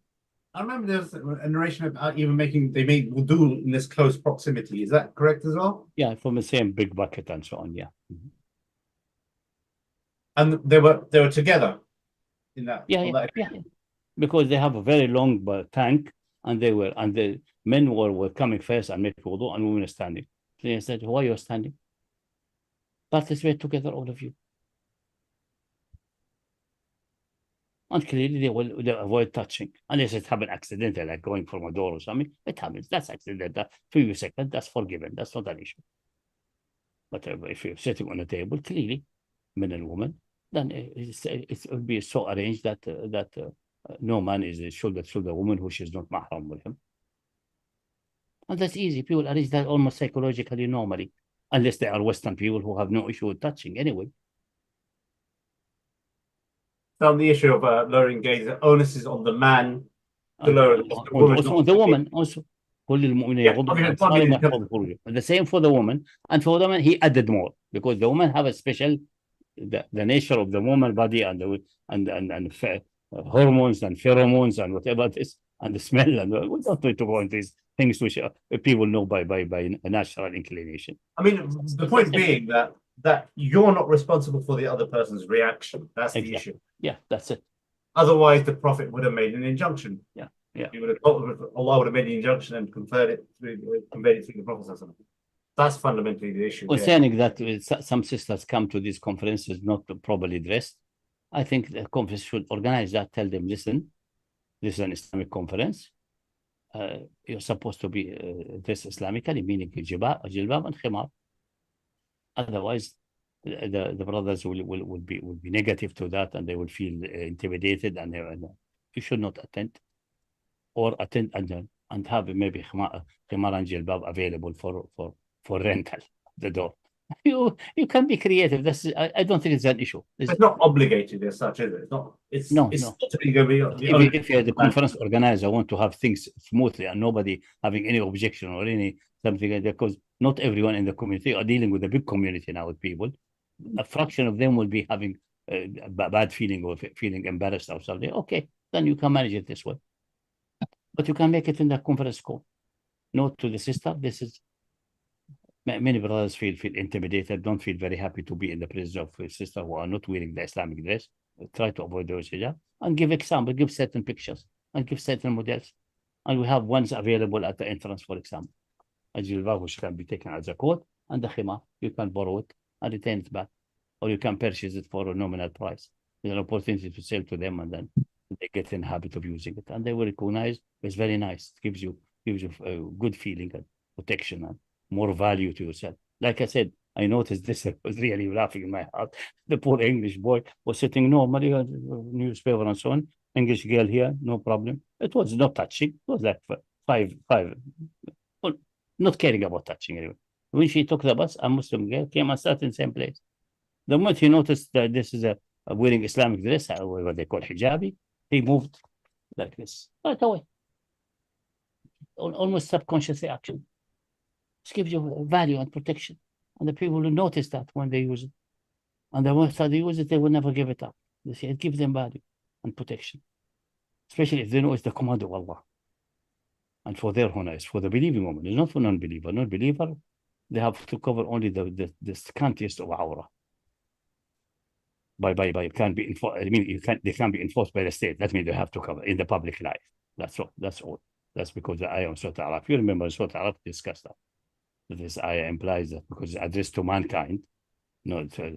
S2: I remember there's a narration about even they made wudu in this close proximity. Is that correct as well?
S1: Yeah, from the same big bucket and so on. Yeah. Mm-hmm.
S2: And they were together in that.
S1: Yeah. Because they have a very long tank and the men were coming first and make wudu, and women were standing. So he said, why are you standing? Participate together, all of you. And clearly they avoid touching, unless it happened accidentally, like going from a door or something. It happens. That's accidental. Few seconds, that's forgiven. That's not an issue. But if you're sitting on a table, clearly, men and women, then it will be so arranged that no man is shoulder to shoulder woman who she's not mahram with him. And that's easy. People arrange that almost psychologically normally, unless they are Western people who have no issue with touching anyway.
S2: So on the issue of lowering gaze, the onus is on the man to lower the woman.
S1: Also on the woman, also. The same for the woman. And for the woman, he added more, because the woman have a special, the nature of the woman body and hormones and pheromones and whatever it is, and the smell, and we don't need to go into these things which people know by a natural inclination.
S2: I mean, the point being that you're not responsible for the other person's reaction. That's the issue.
S1: Yeah, that's it.
S2: Otherwise, the Prophet would have made an injunction.
S1: Yeah.
S2: He would have Allah would have made the injunction and conveyed it through the Prophet. That's fundamentally the issue.
S1: Concerning that, some sisters come to these conferences not properly dressed. I think the conference should organize that. Tell them, listen, this is an Islamic conference. You're supposed to be dressed Islamically, meaning jilbab and khimar. Otherwise, the brothers will be negative to that, and they will feel intimidated, and you should not attend, or attend and have maybe khimar and jilbab available for rental at the door. You can be creative. I don't think it's an issue.
S2: It's not obligated as such, is it? It's not. It's
S1: no. If you're the conference organizer, want to have things smoothly and nobody having any objection or any something like that, because not everyone in the community are dealing with a big community now with people. A fraction of them will be having a bad feeling or feeling embarrassed or something. Okay, then you can manage it this way. But you can make it in the conference call. Note to the sister, this is. Many brothers feel intimidated, don't feel very happy to be in the presence of a sister who are not wearing the Islamic dress. Try to avoid those hijab and give example, give certain pictures and give certain models. And we have ones available at the entrance, for example. A jilbab which can be taken as a coat, and the khimar, you can borrow it and return it back. Or you can purchase it for a nominal price. There's an opportunity to sell to them, and then they get in the habit of using it. And they will recognize it's very nice. It gives you a good feeling and protection and more value to yourself. Like I said, I noticed this. I was really laughing in my heart. The poor English boy was sitting normally on newspaper and so on. English girl here, no problem. It was not touching. It was like five, well, not caring about touching anyway. When she took the bus, a Muslim girl came and sat in the same place. The moment he noticed that this is a wearing Islamic dress, what they call hijabi, he moved like this, right away. Almost subconscious reaction. It gives you value and protection. And the people will notice that when they use it. And the once they use it, they will never give it up. They say it gives them value and protection. Especially if they know it's the command of Allah. And for their honor, it's for the believing woman. It's not for non-believer. Non-believer, they have to cover only the scantiest of awrah. Can't be enforced. I mean, they can't be enforced by the state. That means they have to cover in the public life. That's all. That's all. That's because the ayah on Surah Al-Araf. If you remember, Surah Al-Araf discussed that. This ayah implies that because it's addressed to mankind,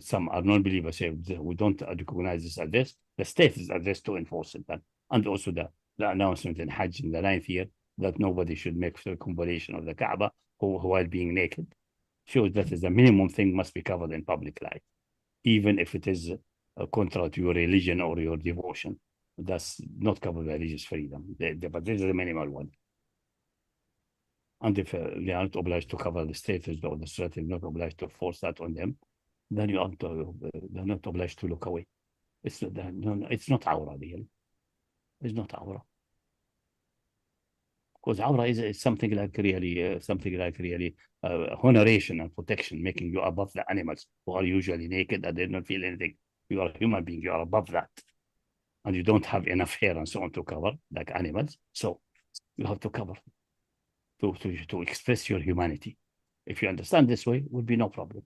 S1: some are non-believers say we don't recognize this address. The state is addressed to enforce it. And also the announcement in Hajj in the 9th year that nobody should make circumambulation of the Kaaba while being naked. Shows that is the minimum thing must be covered in public life, even if it is contrary to your religion or your devotion. That's not covered by religious freedom. But this is the minimal one. And if they aren't obliged to cover the status or the threat is not obliged to force that on them, then they're not obliged to look away. It's not awrah, really. It's not awrah. Because awrah is something like really honoration and protection, making you above the animals who are usually naked and they don't feel anything. You are a human being, you are above that. And you don't have enough hair and so on to cover, like animals. So you have to cover. To express your humanity. If you understand this way, would be no problem.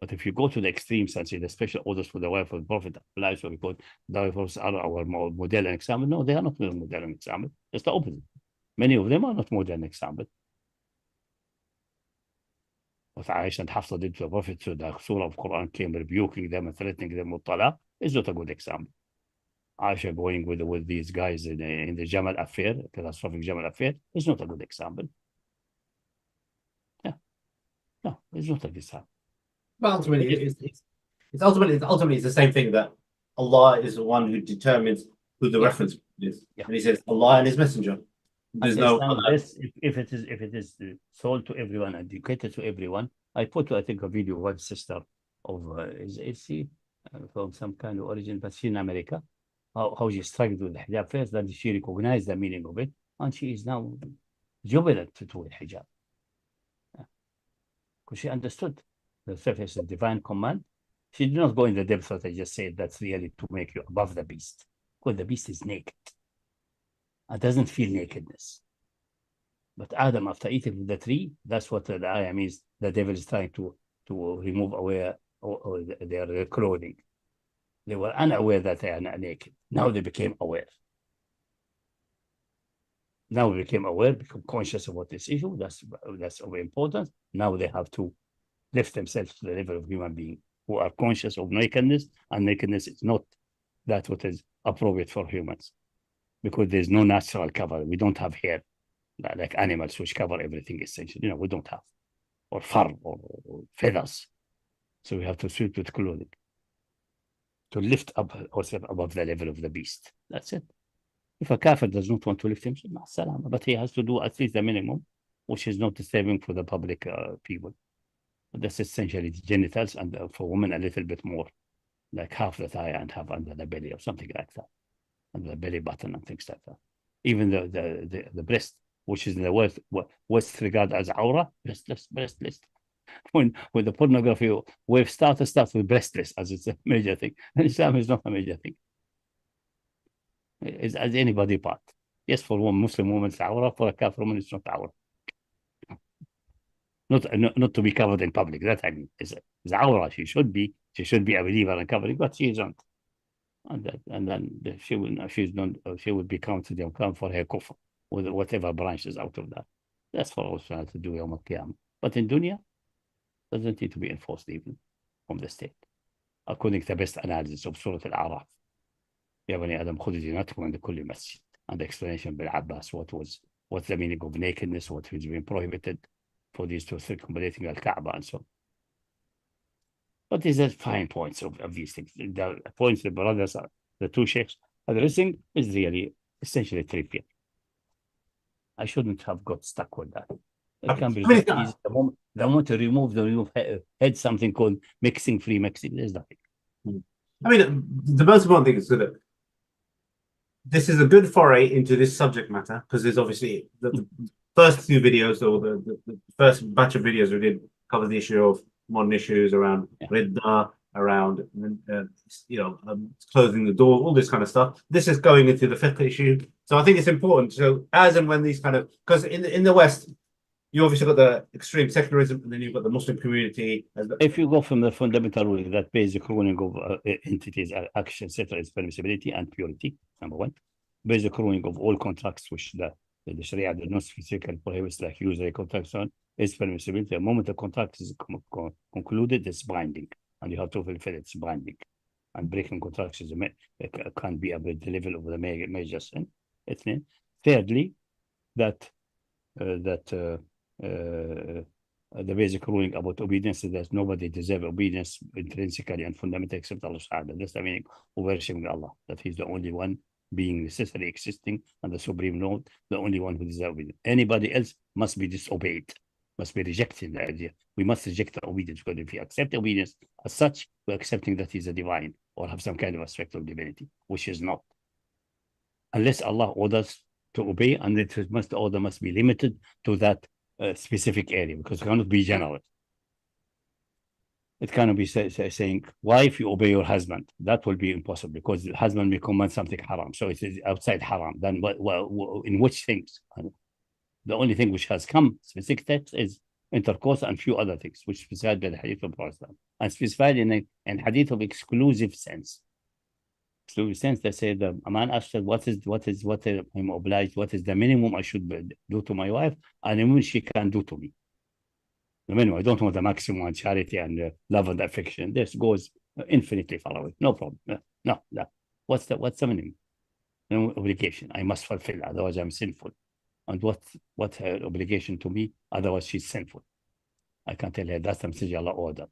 S1: But if you go to the extremes and say the special orders for the wife of the Prophet, so because the wives are our model and example, no, they are not the model and example. It's the opposite. Many of them are not modern example. What Aisha and Hafsa did to the Prophet, so the surah of Quran came rebuking them and threatening them with talaq, is not a good example. Aisha going with these guys in the Jamal affair, catastrophic Jamal affair, is not a good example. Yeah, no, it's not a good example.
S2: But ultimately, it's ultimately the same thing, that Allah is the one who determines who the reference is, and He says Allah and His Messenger. There's no
S1: this, if it is sold to everyone, educated to everyone. I put, I think, a video of one sister of is she from some kind of origin, but she's in America. How she struggled with the hijab first, then she recognized the meaning of it, and she is now jubilant to the hijab. Because she understood the surface of divine command. She did not go in the depth that I just said, that's really to make you above the beast. Because the beast is naked. It doesn't feel nakedness. But Adam, after eating from the tree, that's what the ayah means. The devil is trying to remove away their clothing. They were unaware that they are not naked. Now they became aware. Now they became aware, become conscious of what this issue. That's of importance. Now they have to lift themselves to the level of human being who are conscious of nakedness, and nakedness is not that what is appropriate for humans, because there's no natural cover. We don't have hair like animals which cover everything essentially. We don't have, or fur or feathers. So we have to suit with clothing to lift up ourselves above the level of the beast. That's it. If a kafir does not want to lift himself, but he has to do at least the minimum, which is not disturbing for the public people. That's essentially the genitals, and for women a little bit more, like half the thigh and half under the belly or something like that, under the belly button and things like that. Even the breast, which is in the West regarded as awrah, breastless. When the pornography wave starts with breastless as it's a major thing. And Islam is not a major thing. It's as any body part. Yes, for one Muslim woman it's awrah, for a Kafir woman it's not awrah. Not to be covered in public. That I mean is awrah. She should be a believer and covering, but she isn't. And then she will be counted for her kufr with whatever branches out of that. That's for Allah to do Yawm al-Qiyamah. But in dunya, doesn't need to be enforced even from the state. According to the best analysis of Surah Al-A'raf, يا بني آدم خذوا زينتكم عند كل مسجد. And the explanation by Abbas, what's the meaning of nakedness, what has been prohibited for these two circumambulating Al-Kaaba and so on. But these are fine points of these things. The points the brothers, the two sheikhs addressing is really essentially trivial. I shouldn't have got stuck with that. It can be easy. The moment to remove head something called free mixing, there's nothing.
S2: I mean, the most important thing is that this is a good foray into this subject matter, because there's obviously the first few videos, or the first batch of videos we did cover the issue of modern issues around Ridda, around closing the door, all this kind of stuff. This is going into the fiqh issue. So I think it's important. So as and when these kind of, because in the West, you obviously got the extreme secularism, and then you've got the Muslim community.
S1: If you go from the fundamental ruling, that basic ruling of entities, action, etc., is permissibility and purity, number one. Basic ruling of all contracts, which the Sharia does not specifically prohibits, like usury contracts on, is permissibility. The moment the contract is concluded, it's binding, and you have to fulfill it's binding. And breaking contracts can be at the level of the major sin. Thirdly, that the basic ruling about obedience is that nobody deserves obedience intrinsically and fundamentally except Allah Subhanahu. That's the meaning of worshiping Allah, that He's the only one being necessarily existing and the Supreme Lord, the only one who deserves obedience. Anybody else must be disobeyed, must be rejected. The idea we must reject the obedience, because if you accept obedience as such, we're accepting that He's a divine or have some kind of aspect of divinity, which is not. Unless Allah orders to obey, and the order must be limited to that specific area, because it cannot be general. It cannot be saying, wife, you obey your husband. That will be impossible, because the husband may command something haram. So it is outside haram. Then in which things? The only thing which has come specific text is intercourse and few other things, which specified by the Hadith of Prophet, and specified in Hadith of exclusive sense. So since they say a man asked what I'm obliged, what is the minimum I should do to my wife, and the minimum she can do to me. The minimum. I don't want the maximum on charity and love and affection. This goes infinitely far away. No problem. No. What's the minimum? No obligation. I must fulfill, otherwise I'm sinful. And what's her obligation to me? Otherwise she's sinful. I can tell her that's the message Allah ordered.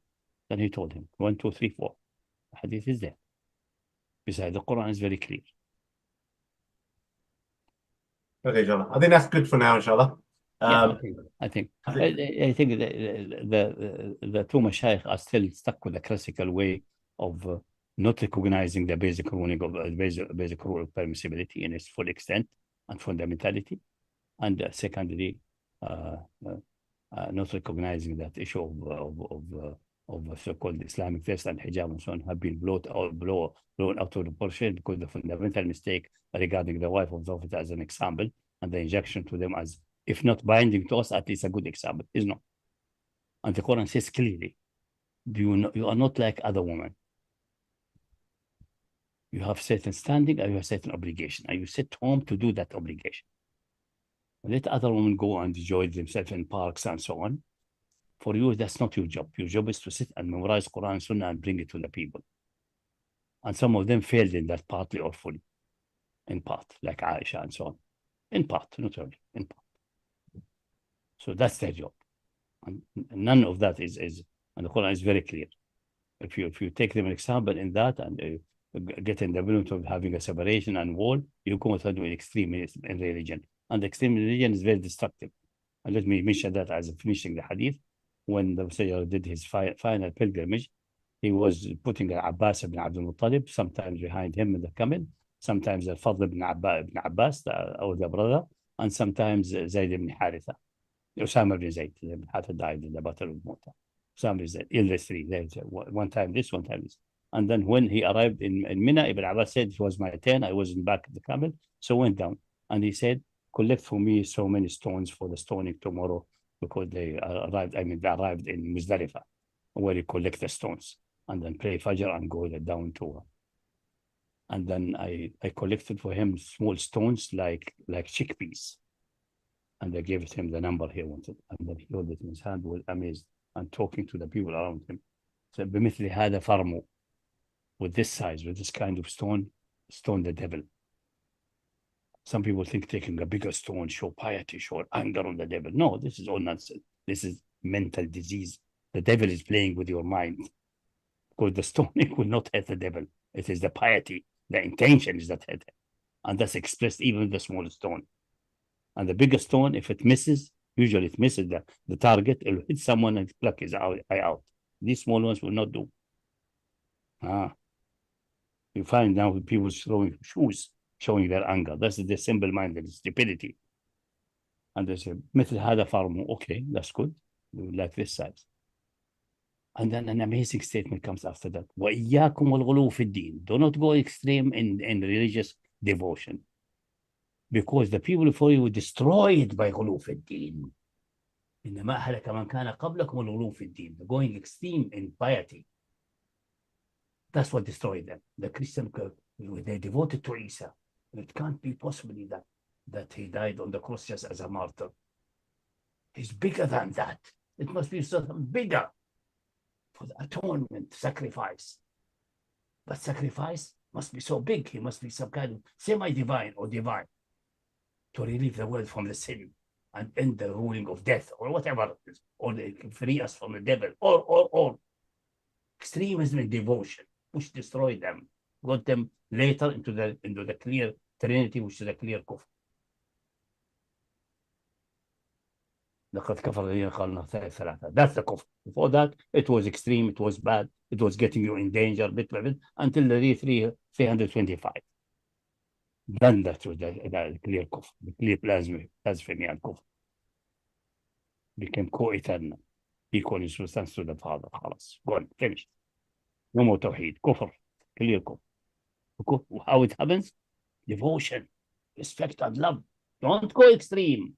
S1: Then he told him 1, 2, 3, 4. The hadith is there. Besides, the Quran is very clear.
S2: Okay, inshallah. I think that's good for now, inshallah.
S1: I think the two mashayikh are still stuck with the classical way of not recognizing the basic ruling of basic rule of permissibility in its full extent and fundamentality, and secondly, not recognizing that issue of so-called Islamic test and hijab and so on have been blown out of proportion because the fundamental mistake regarding the wife of the Prophet as an example and the injection to them as, if not binding to us, at least a good example, is not. And the Quran says clearly, you are not like other women. You have certain standing and you have certain obligation, and you sit home to do that obligation. Let other women go and enjoy themselves in parks and so on. For you, that's not your job. Your job is to sit and memorize Quran and Sunnah and bring it to the people. And some of them failed in that partly or fully. In part, like Aisha and so on. In part, not only, in part. So that's their job. And none of that is and the Quran is very clear. If you take them an example in that and get in the middle of having a separation and war, you go to extremism in religion. And extreme religion is very destructive. And let me mention that as finishing the hadith. When the Messenger did his final pilgrimage, he was putting Abbas ibn Abdul Muttalib sometimes behind him in the camel, sometimes Fadl ibn Abbas, the brother, and sometimes Zayd ibn Haritha. Osama ibn Zayd ibn Haritha died in the Battle of Mu'tah. Osama ibn Zayd, the three. One time this, one time this. And then when he arrived in Mina, Ibn Abbas said, it was my turn, I was in back of the camel, so went down. And he said, collect for me so many stones for the stoning tomorrow, because they arrived in Muzdalifah, where you collect the stones and then pray Fajr and go down to her. And then I collected for him small stones like chickpeas. And I gave him the number he wanted. And then he held it in his hand, was amazed and talking to the people around him. So بمثل هذا فرموا, with this size, with this kind of stone the devil. Some people think taking a bigger stone show piety, show anger on the devil. No, this is all nonsense. This is mental disease. The devil is playing with your mind. Because the stoning will not hurt the devil. It is the piety, the intention is that hurt him. And that's expressed even in the small stone. And the bigger stone, if it misses, usually it misses the target, it will hit someone and pluck his eye out. These small ones will not do. You find now people throwing shoes, showing their anger. That's the simple-minded stupidity. And they say, مثل هذا فرموا. Okay, that's good. We like this size. And then an amazing statement comes after that. وَإِيَّاكُمْ وَالْغُلُوَّ فِي الدِّينِ. Do not go extreme in religious devotion. Because the people before you were destroyed by غلو في الدين. إنما أهلك من كان قبلكم الغلو في الدين. The going extreme in piety. That's what destroyed them. The Christian, they devoted to Isa. It can't be possibly that he died on the cross just as a martyr. He's bigger than that. It must be something bigger for the atonement, sacrifice. But sacrifice must be so big. He must be some kind of semi-divine or divine to relieve the world from the sin and end the ruling of death or whatever it is, or free us from the devil, or extremism and devotion, which destroyed them, got them later into the clear Trinity, which is a clear kufr. لقد كفر الذين قالوا ثلاثة. That's the kufr. Before that, it was extreme, it was bad, it was getting you in danger bit by bit until the 325. Then that was the clear kufr, the clear blasphemy and kufr. Became co-eternal, equal in substance to the Father. خلاص, gone, finished. No more Tawheed, kufr, clear kufr. How it happens? Devotion, respect and love. Don't go extreme.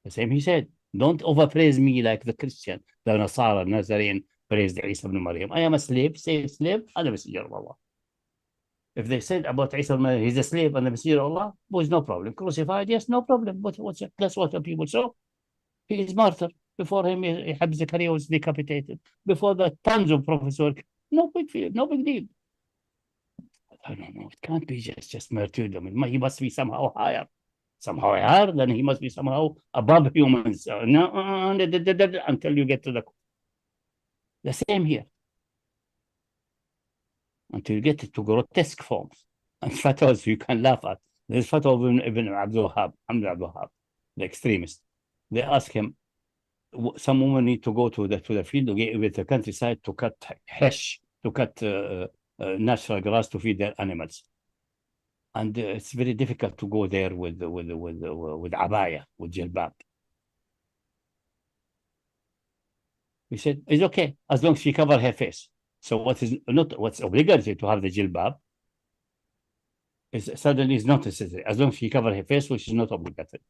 S1: The same he said. Don't overpraise me like the Christian, the Nasara, Nazarene praised Isa ibn Maryam. I am a slave, say slave, I'm a messenger of Allah. If they said about Isa, he's a slave and the messenger of Allah, was no problem. Crucified, yes, no problem. But that's what the people saw. He is martyr. Before him, Ibn Zakaria was decapitated. Before that, tons of prophets were. No big deal. No big deal. I don't know. It can't be just martyrdom. He must be somehow higher. Somehow higher, then he must be somehow above humans. Until you get to the same here. Until you get to grotesque forms and fatwas you can laugh at. There's fatwa of Ibn Abdul Wahab, the extremist. They ask him, some women need to go to the field with the countryside to cut hash, to cut natural grass to feed their animals. And it's very difficult to go there with abaya, with jilbab. He said, it's okay, as long as she cover her face. So what's obligatory to have the jilbab suddenly is not necessary, as long as she cover her face, which is not obligatory.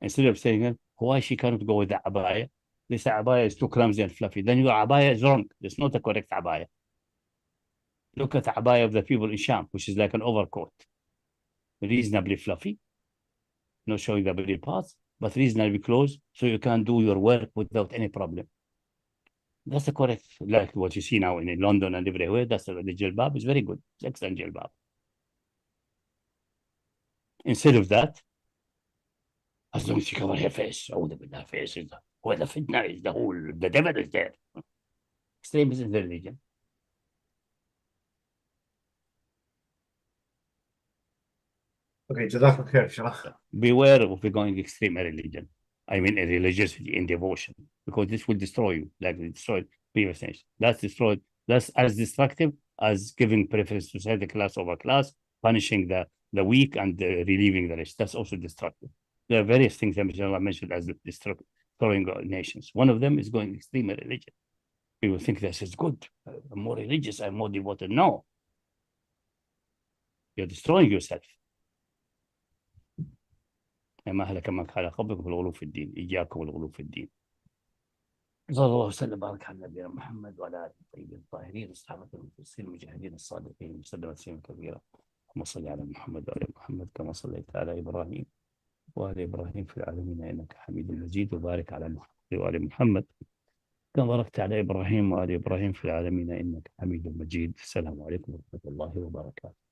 S1: Instead of saying, why she cannot go with the abaya? They say abaya is too clumsy and fluffy. Then your abaya is wrong. It's not a correct abaya. Look at the abaya of the people in Sham, which is like an overcoat. Reasonably fluffy, not showing the body parts, but reasonably close, so you can do your work without any problem. That's the correct, like what you see now in London and everywhere. That's the jilbab is very good. It's excellent jilbab. Instead of that, as long as you cover her face, the face is where the fitna is, the devil is there. Extremism is the religion.
S2: Okay, Jazakallah khair, inshallah.
S1: Beware of going extreme religion. I mean, a religiosity in devotion, because this will destroy you, like it destroyed previous nations. That's as destructive as giving preference to certain class over class, punishing the weak and relieving the rich. That's also destructive. There are various things that Allah mentioned as destroying nations. One of them is going extreme religion. People think this is good. I'm more religious, I'm more devoted. No. You're destroying yourself. ما أهلك من كان قبلكم بالغلو في الدين إياكم والغلو في الدين صلى الله وسلم وبارك على نبينا محمد وعلى آله الطيبين الطاهرين الصحابة المخلصين المجاهدين الصادقين وسلم تسليما كثيرا اللهم صل على محمد وعلى محمد كما صليت على إبراهيم وآل إبراهيم في العالمين إنك حميد مجيد وبارك على محمد وآل محمد كما باركت على إبراهيم وآل إبراهيم في العالمين إنك حميد مجيد السلام عليكم ورحمة الله وبركاته